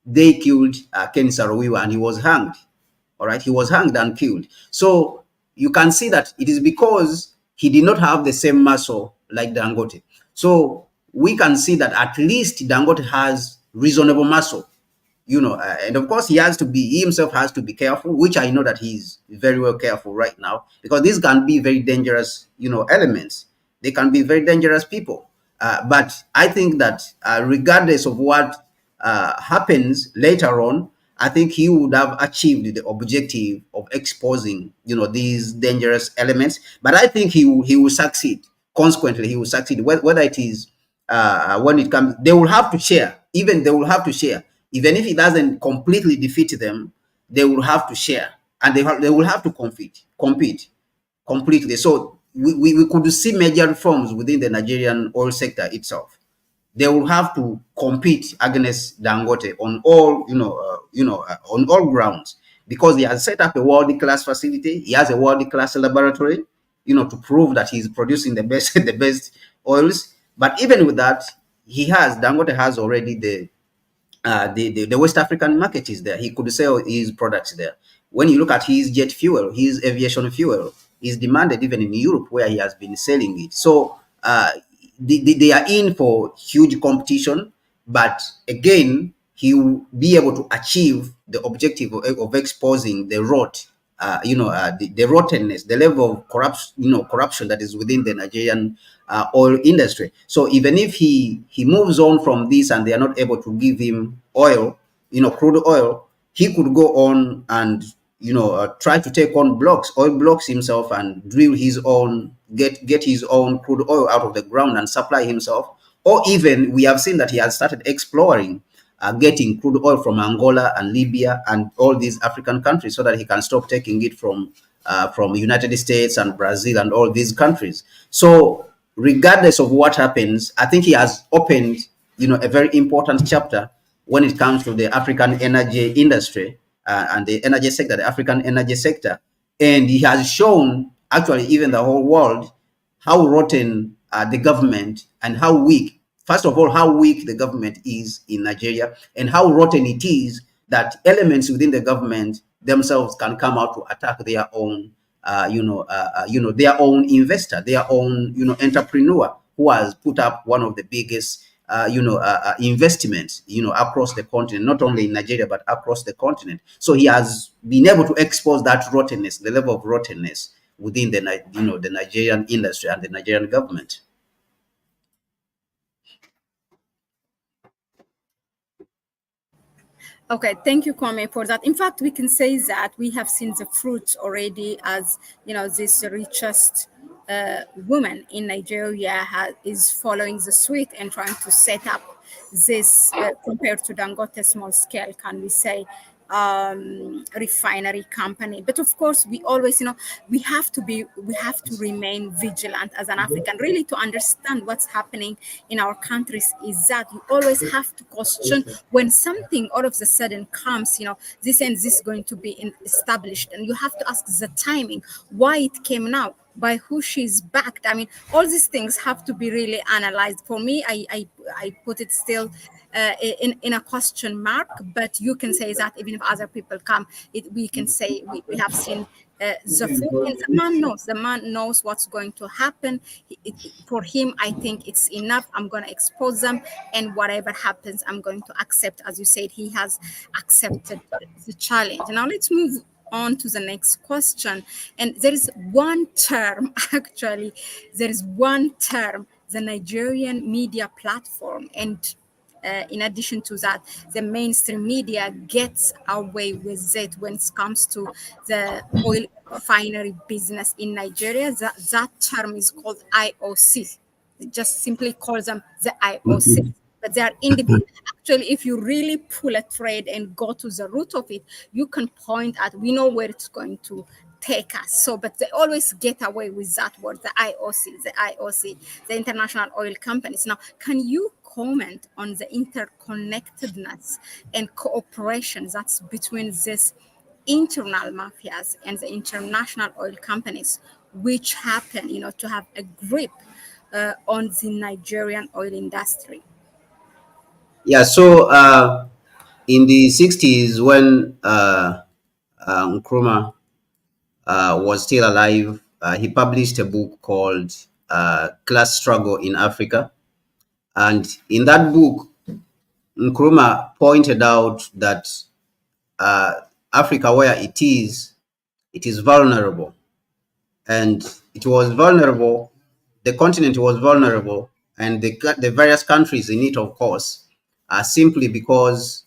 they killed Ken Sarowiwa and he was hanged. All right, he was hanged and killed. So you can see that it is because he did not have the same muscle like Dangote. So we can see that at least Dangote has reasonable muscle, and of course he himself has to be careful, which I know that he's very well careful right now, because these can be very dangerous, elements. They can be very dangerous people. But I think that regardless of what happens later on, I think he would have achieved the objective of exposing, these dangerous elements. But I think he will succeed. Consequently, he will succeed. Whether it is when it comes, they will have to share. Even they will have to share. Even if it doesn't completely defeat them, they will have to share, and they will have to compete completely. So we could see major reforms within the Nigerian oil sector itself. They will have to compete against Dangote on all, on all grounds, because he has set up a world-class facility. He has a world-class laboratory, to prove that he's producing the best, the best oils. But even with that, Dangote has already the West African market is there. He could sell his products there. When you look at his jet fuel, his aviation fuel is demanded even in Europe, where he has been selling it. So they are in for huge competition, but again, he will be able to achieve the objective of exposing the rot, the rottenness, the level of corruption that is within the Nigerian oil industry. So even if he moves on from this and they are not able to give him oil, crude oil, he could go on and try to take on oil blocks himself, and drill his own, get his own crude oil out of the ground and supply himself. Or even we have seen that he has started exploring getting crude oil from Angola and Libya and all these African countries, so that he can stop taking it from United States and Brazil and all these countries. So regardless of what happens, I think he has opened, a very important chapter when it comes to the African energy industry and the energy sector, the African energy sector. And he has shown, actually, even the whole world, how rotten the government and how weak, first of all, how weak the government is in Nigeria, and how rotten it is that elements within the government themselves can come out to attack their own, their own investor, their own, entrepreneur, who has put up one of the biggest, investments, across the continent, not only in Nigeria, but across the continent. So he has been able to expose that rottenness, the level of rottenness within the Nigerian industry and the Nigerian government. Okay, thank you, Kwame, for that. In fact, we can say that we have seen the fruits already, as this richest woman in Nigeria is following the suit and trying to set up this, compared to Dangote, small scale, can we say, refinery company. But of course, we always, we have to remain vigilant as an African, really, to understand what's happening in our countries. Is that you always have to question when something all of a sudden comes, this and this is going to be established, and you have to ask the timing, why it came now. by who she's backed. I mean, all these things have to be really analyzed. For me, I put it still in a question mark, but you can say that even if other people come, we can say we have seen the food, and the man knows what's going to happen. For him, I think it's enough. I'm going to expose them, and whatever happens, I'm going to accept. As you said, he has accepted the challenge. Now let's move on to the next question. And there is one term, actually, there is one term, the Nigerian media platform. And in addition to that, the mainstream media gets away with it when it comes to the oil refinery business in Nigeria. That term is called IOC. Just simply call them the IOC, but they are individual. Actually, if you really pull a thread and go to the root of it, you can point at, we know where it's going to take us. So, but they always get away with that word, the IOC, the International Oil Companies. Now, can you comment on the interconnectedness and cooperation that's between this internal mafias and the international oil companies, which happen, to have a grip on the Nigerian oil industry? Yeah, so in the 60s, when Nkrumah was still alive, he published a book called Class Struggle in Africa. And in that book, Nkrumah pointed out that uh, Africa, where it is vulnerable. And it was vulnerable, the continent was vulnerable, and the various countries in it, of course, simply because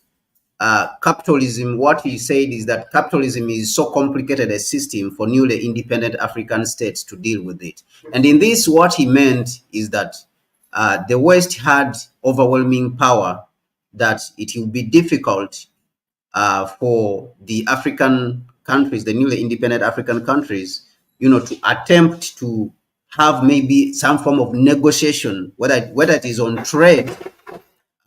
capitalism, what he said is that capitalism is so complicated a system for newly independent African states to deal with it. And in this, what he meant is that the West had overwhelming power, that it will be difficult for the African countries, the newly independent African countries, to attempt to have maybe some form of negotiation, whether it is on trade,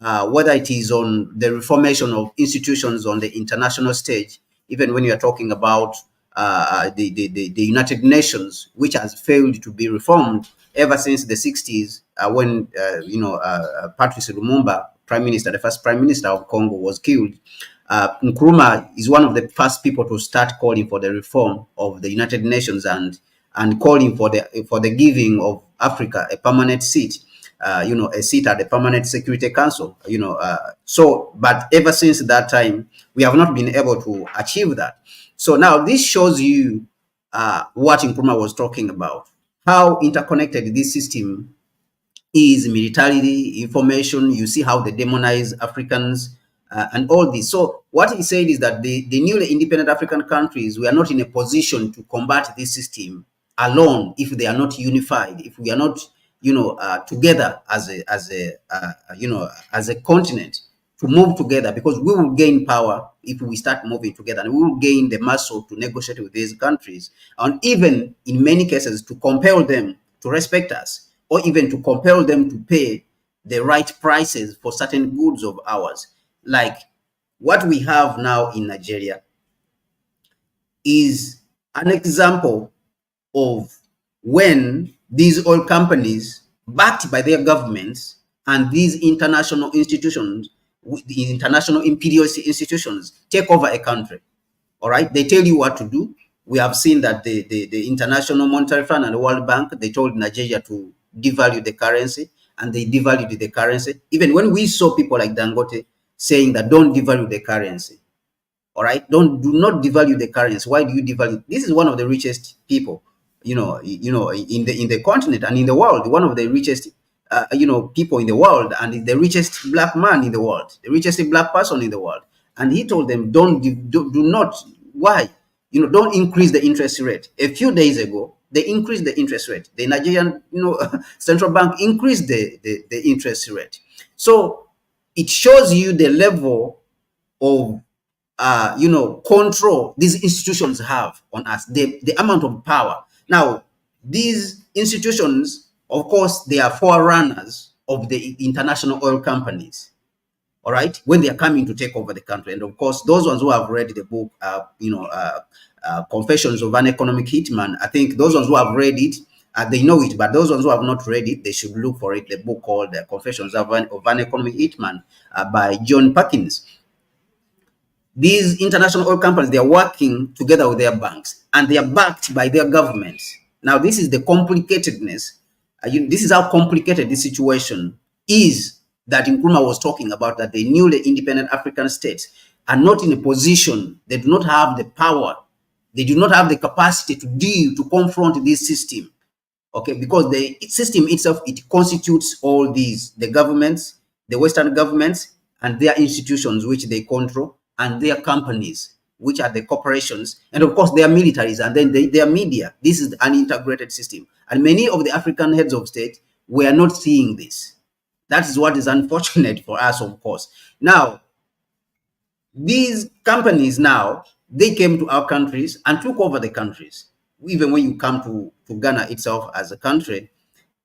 whether it is on the reformation of institutions on the international stage, even when you are talking about the United Nations, which has failed to be reformed ever since the 60s, when Patrice Lumumba, the first prime minister of Congo, was killed. Nkrumah is one of the first people to start calling for the reform of the United Nations, and calling for the giving of Africa a permanent seat, a seat at the Permanent Security Council. But ever since that time, we have not been able to achieve that. So now this shows you what Nkrumah was talking about, how interconnected this system is: militarily, information. You see how they demonize Africans, and all this. So what he said is that the newly independent African countries, we are not in a position to combat this system alone if they are not unified, if we are not, together as a continent, to move together, because we will gain power if we start moving together, and we will gain the muscle to negotiate with these countries, and even in many cases to compel them to respect us, or even to compel them to pay the right prices for certain goods of ours. Like what we have now in Nigeria is an example of when these oil companies, backed by their governments, and these international institutions, the international imperialist institutions, take over a country. All right, they tell you what to do. We have seen that the International Monetary Fund and the World Bank, they told Nigeria to devalue the currency, and they devalued the currency. Even when we saw people like Dangote saying that don't devalue the currency, all right, do not devalue the currency. Why do you devalue? This is one of the richest people, in the continent and in the world. One of the richest, people in the world, and the richest black man in the world, the richest black person in the world. And he told them, do not. Why? Don't increase the interest rate. A few days ago, they increased the interest rate. The Nigerian, central bank increased the interest rate. So it shows you the level of control these institutions have on us, the amount of power. Now, these institutions, of course, they are forerunners of the international oil companies. all right, when they are coming to take over the country. And of course, those ones who have read the book, Confessions of an Economic Hitman, I think those ones who have read it, they know it, but those ones who have not read it, they should look for it. The book called Confessions of an Economic Hitman by John Perkins. These international oil companies, they are working together with their banks, and they are backed by their governments. Now, this is the complicatedness. This is how complicated this situation is that Nkrumah was talking about, that the newly independent African states are not in a position, they do not have the power, they do not have the capacity to confront this system. Okay, because the system itself, it constitutes all these, the governments, the Western governments, and their institutions which they control, and their companies, which are the corporations, and of course their militaries, and then their media. This is an integrated system. And many of the African heads of state were not seeing this. That is what is unfortunate for us, of course. Now, these companies now, they came to our countries and took over the countries. Even when you come to Ghana itself as a country,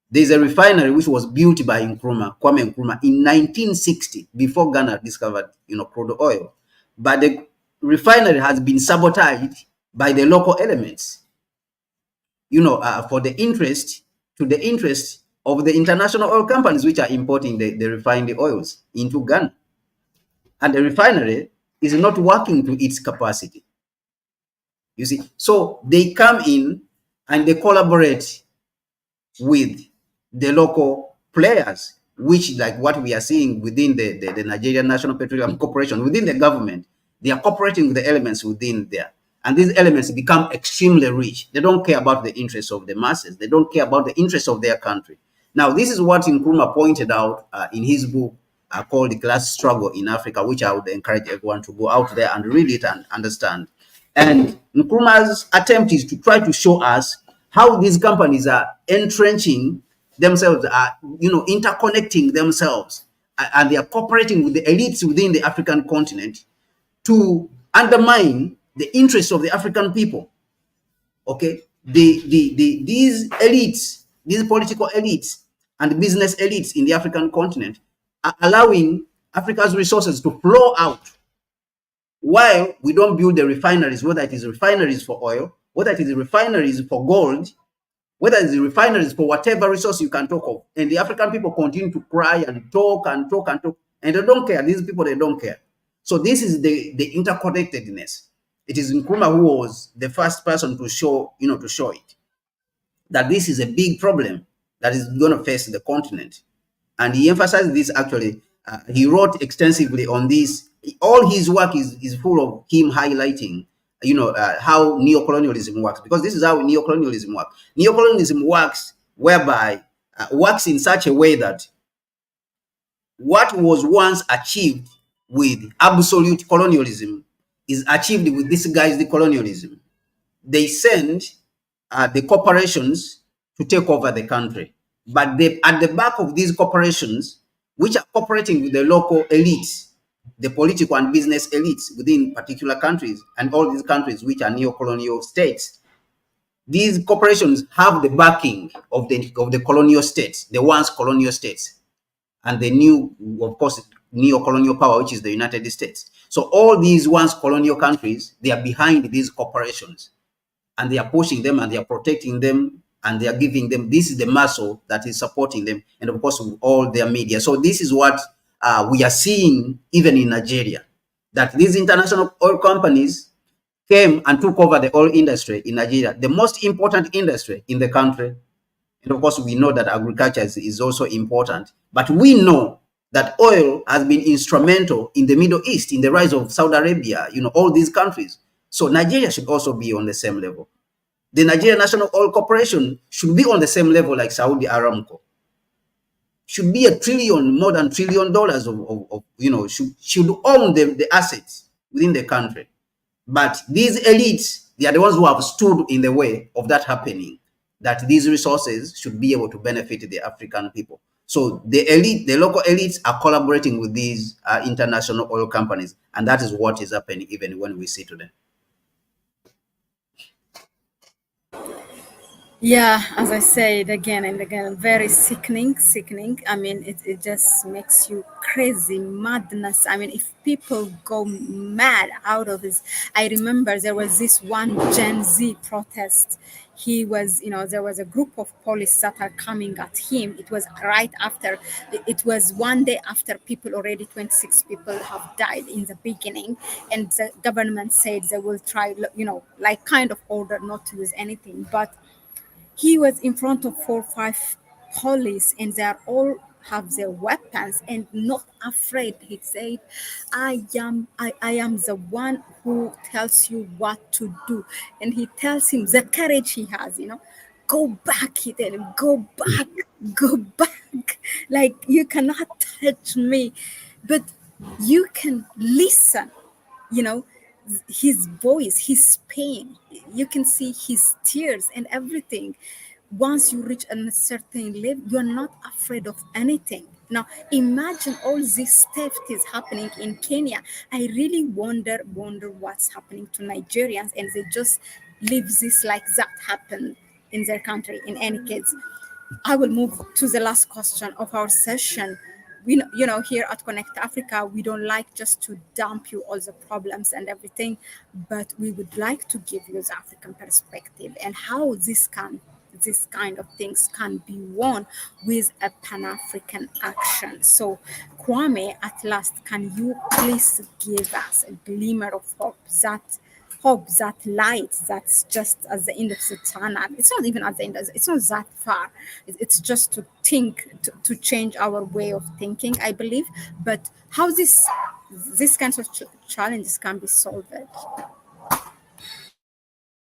there's a refinery which was built by Kwame Nkrumah in 1960, before Ghana discovered, crude oil. But the refinery has been sabotaged by the local elements, for the interest of the international oil companies which are importing the refined oils into Ghana. And the refinery is not working to its capacity. You see, so they come in and they collaborate with the local players, which, like what we are seeing within the Nigerian National Petroleum Corporation, within the government, they are cooperating with the elements within there. And these elements become extremely rich. They don't care about the interests of the masses. They don't care about the interests of their country. Now, this is what Nkrumah pointed out in his book called The Class Struggle in Africa, which I would encourage everyone to go out there and read it and understand. And Nkrumah's attempt is to try to show us how these companies are entrenching themselves, are interconnecting themselves, and they are cooperating with the elites within the African continent to undermine the interests of the African people. Okay, these elites, these political elites and business elites in the African continent are allowing Africa's resources to flow out, while we don't build the refineries, whether it is refineries for oil, whether it is refineries for gold, whether it's refineries for whatever resource you can talk of. And the African people continue to cry and talk and talk and talk, and they don't care. These people, they don't care. So this is the interconnectedness. It is Nkrumah who was the first person to show it, that this is a big problem that is going to face the continent. And he emphasized this actually. He wrote extensively on this. All his work is full of him highlighting, how neocolonialism works, because this is how neocolonialism works. Neocolonialism works works in such a way that what was once achieved with absolute colonialism is achieved with disguised colonialism. They send the corporations to take over the country, but at the back of these corporations, which are cooperating with the local elites, the political and business elites within particular countries, and all these countries which are neo-colonial states, these corporations have the backing of the colonial states, the once colonial states, and the new, of course, neo-colonial power, which is the United States. So all these once colonial countries, they are behind these corporations, and they are pushing them, and they are protecting them, and they are giving them, this is the muscle that is supporting them, and of course all their media. So this is what we are seeing even in Nigeria, that these international oil companies came and took over the oil industry in Nigeria, the most important industry in the country. And of course, we know that agriculture is also important, but we know that oil has been instrumental in the Middle East, in the rise of Saudi Arabia, all these countries. So Nigeria should also be on the same level. The Nigerian National Oil Corporation should be on the same level like Saudi Aramco. Should be more than $1 trillion should own the assets within the country. But these elites, they are the ones who have stood in the way of that happening, that these resources should be able to benefit the African people. So the elite, the local elites are collaborating with these international oil companies, and that is what is happening even when we see today. Yeah, as I said again and again, very sickening, sickening. I mean, it just makes you crazy, madness. I mean, if people go mad out of this, I remember there was this one Gen Z protest. He was, there was a group of police that are coming at him. It was right after, it was one day after people already, 26 people have died in the beginning. And the government said they will try, like kind of order not to use anything. But he was in front of 4 or 5 police, and they are all have their weapons and not afraid. He said, I am the one who tells you what to do. And he tells him the courage he has, go back, he tell him, go back, go back. Like, you cannot touch me. But you can listen, you know his voice, his pain. You can see his tears and everything. Once you reach a certain level, you're not afraid of anything. Now imagine all this theft is happening in Kenya. I really wonder what's happening to Nigerians, and they just leave this like that happen in their country. In any case, I will move to the last question of our session. Here at Connect Africa, we don't like just to dump you all the problems and everything, but we would like to give you the African perspective and how this kind of things can be won with a Pan-African action. So, Kwame, at last, can you please give us a glimmer of hope, that light that's just at the end of the tunnel? It's not even at the end, it's not that far. It's just to think, to change our way of thinking, I believe. But how this kinds of challenges can be solved?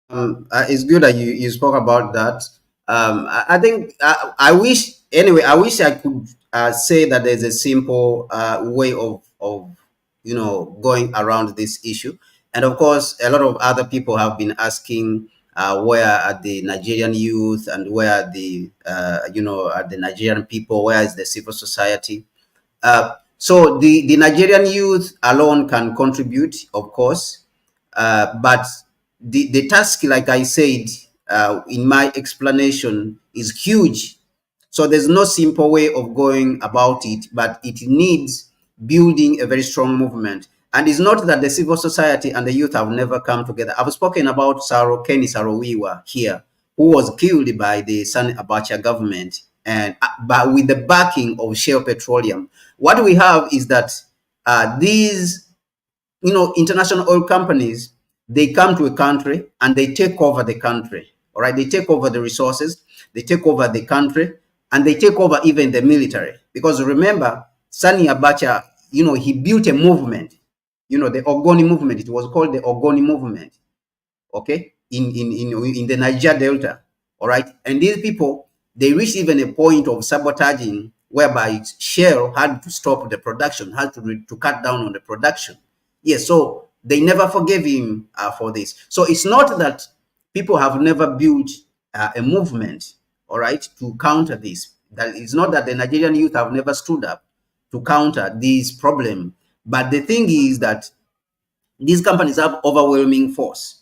It's good that you spoke about that. I think I wish anyway. I wish I could say that there's a simple way of going around this issue. And of course, a lot of other people have been asking where are the Nigerian youth, and where are the are the Nigerian people? Where is the civil society? So the Nigerian youth alone can contribute, of course, but the task, like I said in my explanation, is huge. So there's no simple way of going about it, but it needs building a very strong movement. And it's not that the civil society and the youth have never come together. I've spoken about Kenny Sarowiwa here, who was killed by the Sani Abacha government, and but with the backing of Shell Petroleum. What we have is that these international oil companies, they come to a country and they take over the country. All right, they take over the resources, they take over the country, and they take over even the military. Because remember, Sani Abacha, he built a movement, the Ogoni movement. It was called the Ogoni movement, okay, in the Niger Delta. All right, and these people, they reached even a point of sabotaging, whereby Shell had to stop the production, had to cut down on the production. Yes, so they never forgave him for this. So it's not that people have never built a movement, all right, to counter this. That it's not that the Nigerian youth have never stood up to counter this problem. But the thing is that these companies have overwhelming force.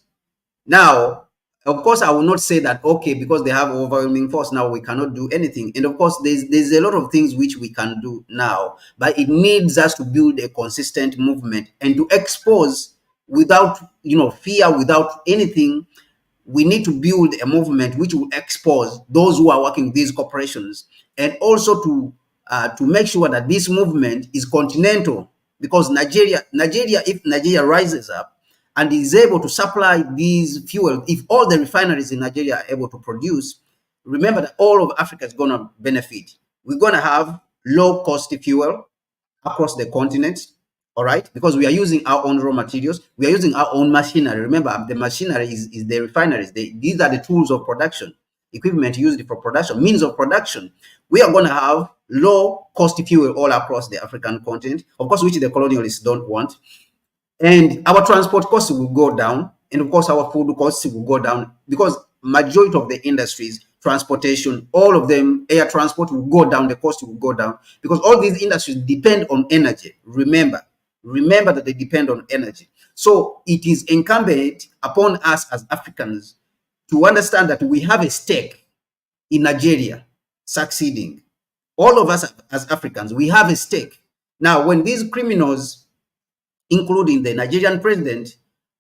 Now, of course, I will not say that, okay, because they have overwhelming force, now we cannot do anything. And of course, there's a lot of things which we can do now, but it needs us to build a consistent movement and to expose without, fear, without anything. We need to build a movement which will expose those who are working with these corporations, and also to make sure that this movement is continental. Because if Nigeria rises up and is able to supply these fuel, if all the refineries in Nigeria are able to produce, remember that all of Africa is going to benefit. We're going to have low cost fuel across the continent, all right, because we are using our own raw materials, we are using our own machinery. Remember, the machinery is the refineries. These are the tools of production, equipment used for production, means of production. We are going to have low cost fuel all across the African continent, of course, which the colonialists don't want. And our transport costs will go down, and of course our food costs will go down, because majority of the industries, transportation, all of them, air transport will go down, the cost will go down, because all these industries depend on energy. Remember that they depend on energy. So it is incumbent upon us as Africans to understand that we have a stake in Nigeria succeeding. All of us as Africans, we have a stake. Now, when these criminals, including the Nigerian president,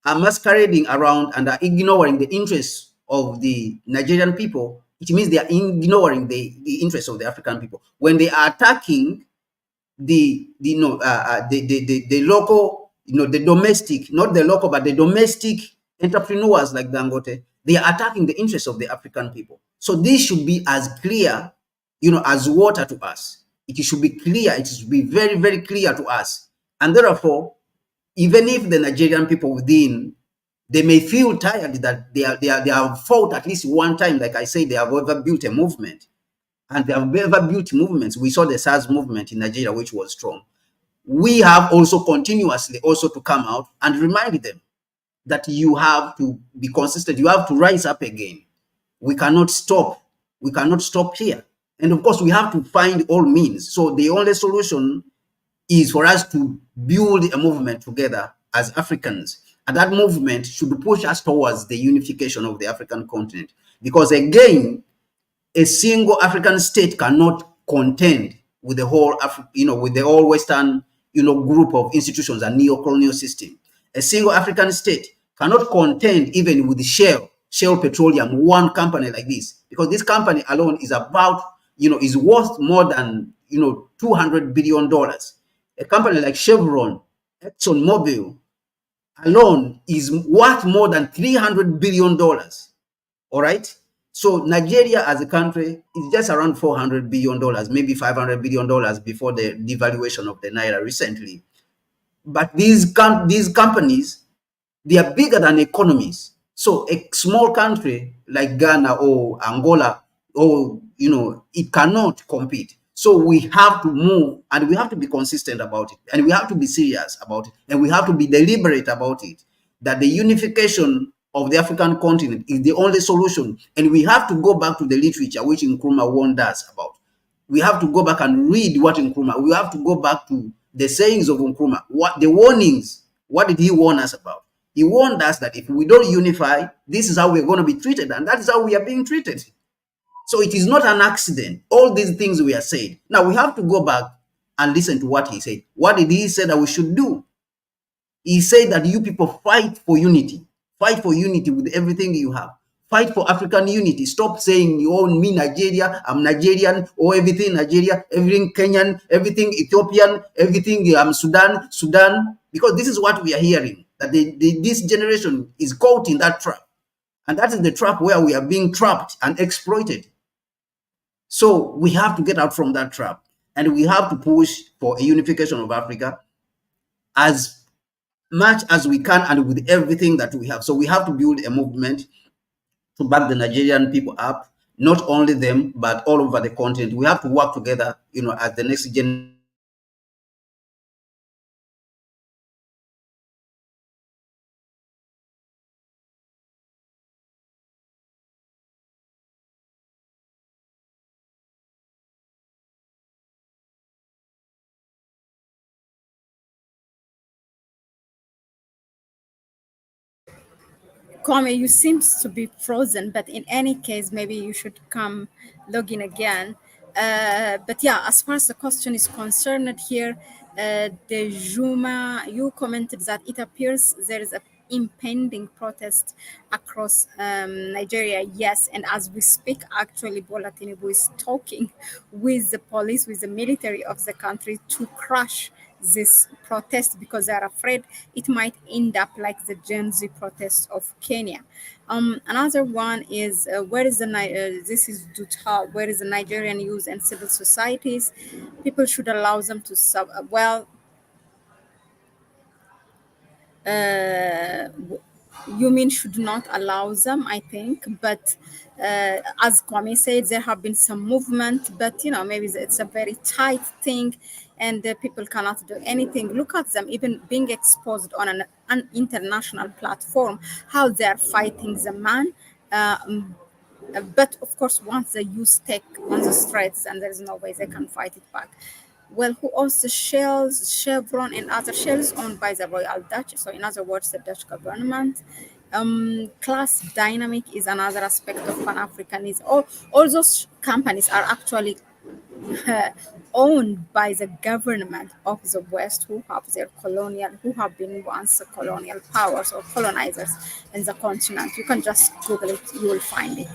are masquerading around and are ignoring the interests of the Nigerian people, it means they are ignoring the interests of the African people. When they are attacking the local, the domestic, not the local, but the domestic entrepreneurs like Dangote, they are attacking the interests of the African people. So this should be as clear, as water to us. It should be clear. It should be very, very clear to us. And therefore, even if the Nigerian people within, they may feel tired that they have fought at least one time, like I say, they have ever built a movement. And they have ever built movements. We saw the SARS movement in Nigeria, which was strong. We have also continuously also to come out and remind them that you have to be consistent. You have to rise up again. We cannot stop. We cannot stop here. And of course, we have to find all means. So the only solution is for us to build a movement together as Africans. And that movement should push us towards the unification of the African continent. Because again, a single African state cannot contend with the whole, with the whole Western, group of institutions and neo-colonial system. A single African state cannot contend even with Shell Petroleum, one company like this, because this company alone is about, is worth more than, $200 billion. A company like Chevron, ExxonMobil alone is worth more than $300 billion. All right. So Nigeria as a country is just around $400 billion, maybe $500 billion before the devaluation of the Naira recently. But these companies, they are bigger than economies. So a small country like Ghana or Angola, or, it cannot compete. So we have to move and we have to be consistent about it. And we have to be serious about it. And we have to be deliberate about it. That the unification of the African continent is the only solution. And we have to go back to the literature which Nkrumah warned us about. We have to go back and read what Nkrumah, we have to go back to the sayings of Nkrumah, what the warnings, what did he warn us about? He warned us that if we don't unify, this is how we're going to be treated, and that is how we are being treated. So it is not an accident. All these things we are saying. Now we have to go back and listen to what he said. What did he say that we should do? He said that you people fight for unity. Fight for unity with everything you have. Fight for African unity. Stop saying you own me Nigeria, I'm Nigerian, or everything Nigeria, everything Kenyan, everything Ethiopian, everything Sudan. Because this is what we are hearing, that this generation is caught in that trap. And that is the trap where we are being trapped and exploited. So we have to get out from that trap. And we have to push for a unification of Africa as much as we can and with everything that we have. So we have to build a movement to back the Nigerian people up, not only them, but all over the continent. We have to work together, as the next generation. Kwame, you seems to be frozen, but in any case, maybe you should come log in again. But yeah, as far as the question is concerned here, the Juma, you commented that it appears there is a impending protest across Nigeria. Yes, and as we speak, actually, Bola Tinubu is talking with the police, with the military of the country to crush this protest because they're afraid it might end up like the Gen Z protest of Kenya. Another one is where is the this is Dutal, where is the Nigerian youth and civil societies? People should allow them to you mean should not allow them, I think. But as Kwame said, there have been some movement, but maybe it's a very tight thing and people cannot do anything. Look at them even being exposed on an international platform, how they're fighting the man. But of course, once the youth take on the streets, and there's no way they can fight it back. Well, who owns the shells, Chevron, and other shells owned by the Royal Dutch? So, in other words, the Dutch government. Class dynamic is another aspect of Pan-Africanism. All those companies are actually uh, owned by the government of the West, who have been once colonial powers or colonizers in the continent. You can just Google it, you will find it.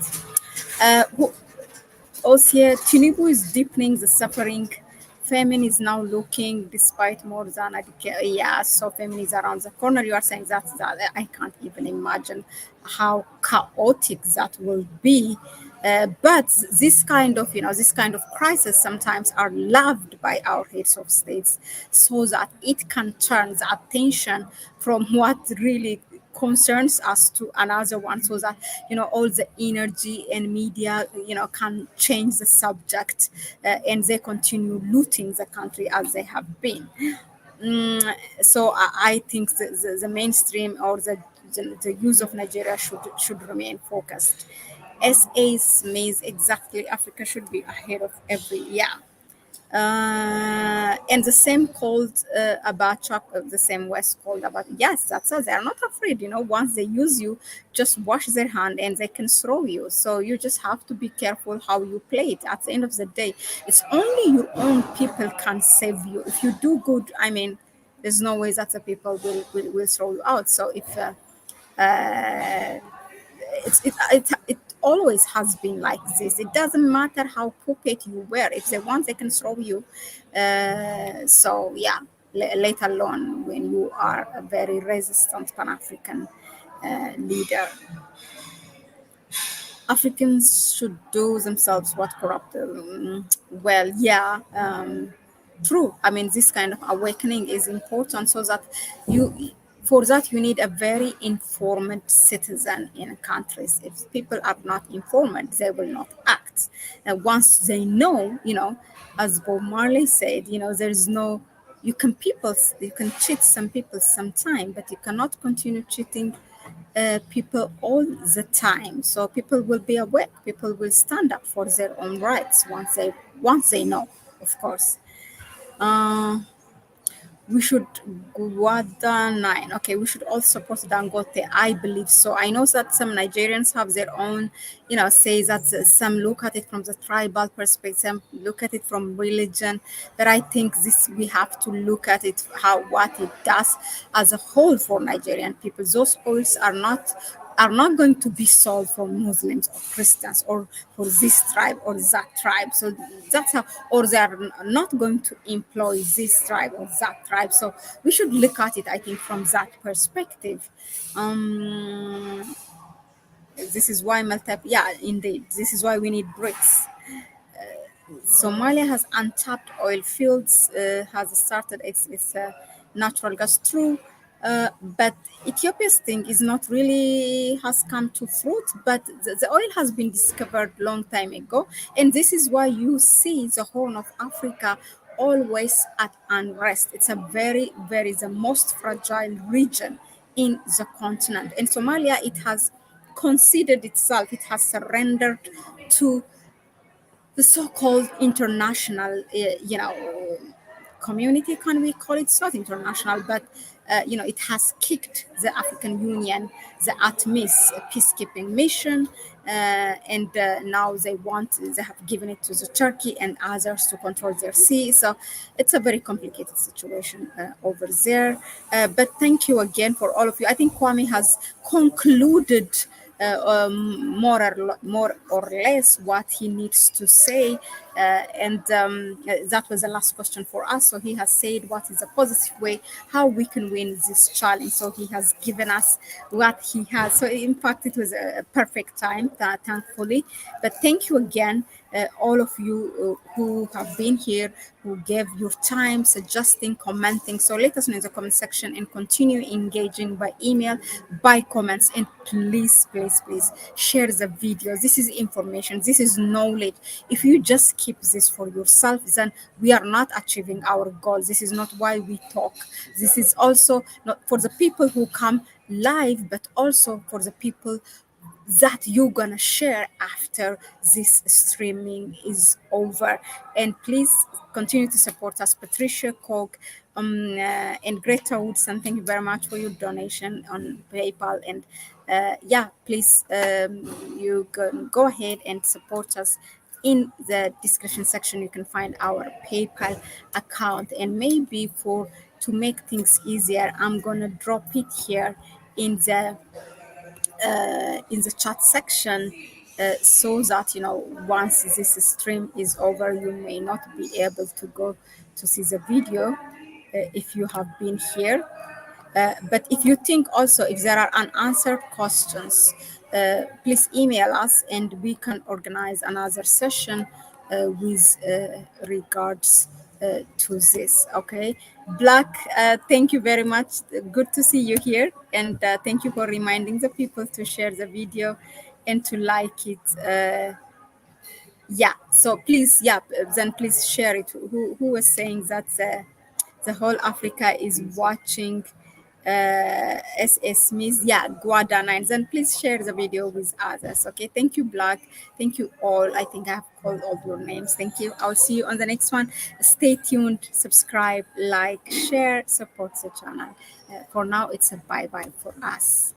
Also, Tinubu is deepening the suffering. Famine is now looking, despite more than a decade. Yeah, so famine is around the corner. You are saying that I can't even imagine how chaotic that will be. But this kind of crisis sometimes are loved by our heads of states, so that it can turn the attention from what really concerns us to another one, so that all the energy and media can change the subject, and they continue looting the country as they have been. So I think the mainstream or the use of Nigeria should remain focused. SA's means exactly Africa should be ahead of every year. And the same called Abacha, the same West called about. Yes, that's us. They're not afraid. Once they use you, just wash their hand and they can throw you. So you just have to be careful how you play it. At the end of the day, it's only your own people can save you. If you do good, I mean, there's no way that the people will throw you out. So if it always has been like this. It doesn't matter how puppet you wear. If they want, they can throw you. So yeah, let alone when you are a very resistant Pan-African leader. Africans should do themselves what corrupt them. Well, yeah, true. I mean, this kind of awakening is important, so that for that, you need a very informed citizen in countries. If people are not informed, they will not act. And once they know, as Bob Marley said, there's no, you can cheat some people sometime, but you cannot continue cheating people all the time. So people will be awake. People will stand up for their own rights once they know, of course. Uh, we should Guada 9. Okay, we should all support Dangote. I believe so. I know that some Nigerians have their own, say that some look at it from the tribal perspective, some look at it from religion. But I think this we have to look at it what it does as a whole for Nigerian people. Those oils are not going to be sold for Muslims or Christians or for this tribe or that tribe. So that's how, or they are not going to employ this tribe or that tribe. So we should look at it, I think, from that perspective. Um, this is why yeah, indeed, this is why we need BRICS. Somalia has untapped oil fields, has started its natural gas through, but Ethiopia's thing is not really has come to fruit, but the oil has been discovered long time ago, and this is why you see the Horn of Africa always at unrest. It's a very, very the most fragile region in the continent, and Somalia, it has considered itself, it has surrendered to the so-called international, community, can we call it? It's not international, but it has kicked the African Union, the ATMIS peacekeeping mission, and now they have given it to the Turkey and others to control their sea. So it's a very complicated situation over there. But thank you again for all of you. I think Kwame has concluded more or less what he needs to say. And that was the last question for us. So he has said what is a positive way, how we can win this challenge. So he has given us what he has. So in fact, it was a perfect time, thankfully. But thank you again, all of you who have been here, who gave your time, suggesting, commenting. So let us know in the comment section and continue engaging by email, by comments, and please share the videos. This is information, this is knowledge. If you just keep this for yourself, then we are not achieving our goals. This is not why we talk. This is also not for the people who come live, but also for the people that you're gonna share after this streaming is over. And please continue to support us. Patricia Koch and Greta Woodson, thank you very much for your donation on PayPal, and yeah, please, you can go ahead and support us. In the description section you can find our PayPal account, and maybe for to make things easier, I'm gonna drop it here in the chat section, so that once this stream is over you may not be able to go to see the video if you have been here. But if you think also if there are unanswered questions, please email us and we can organize another session with regards to this. Okay, Black, thank you very much. Good to see you here, and thank you for reminding the people to share the video and to like it. Yeah, so please, yeah, then please share it. Who was saying that the whole Africa is watching SS Smith? Yeah, Guada 9. Then please share the video with others. Okay, thank you, Black. Thank you all. I think I have called all your names. Thank you. I'll see you on the next one. Stay tuned, subscribe, like, share, support the channel. For now, it's a bye bye for us.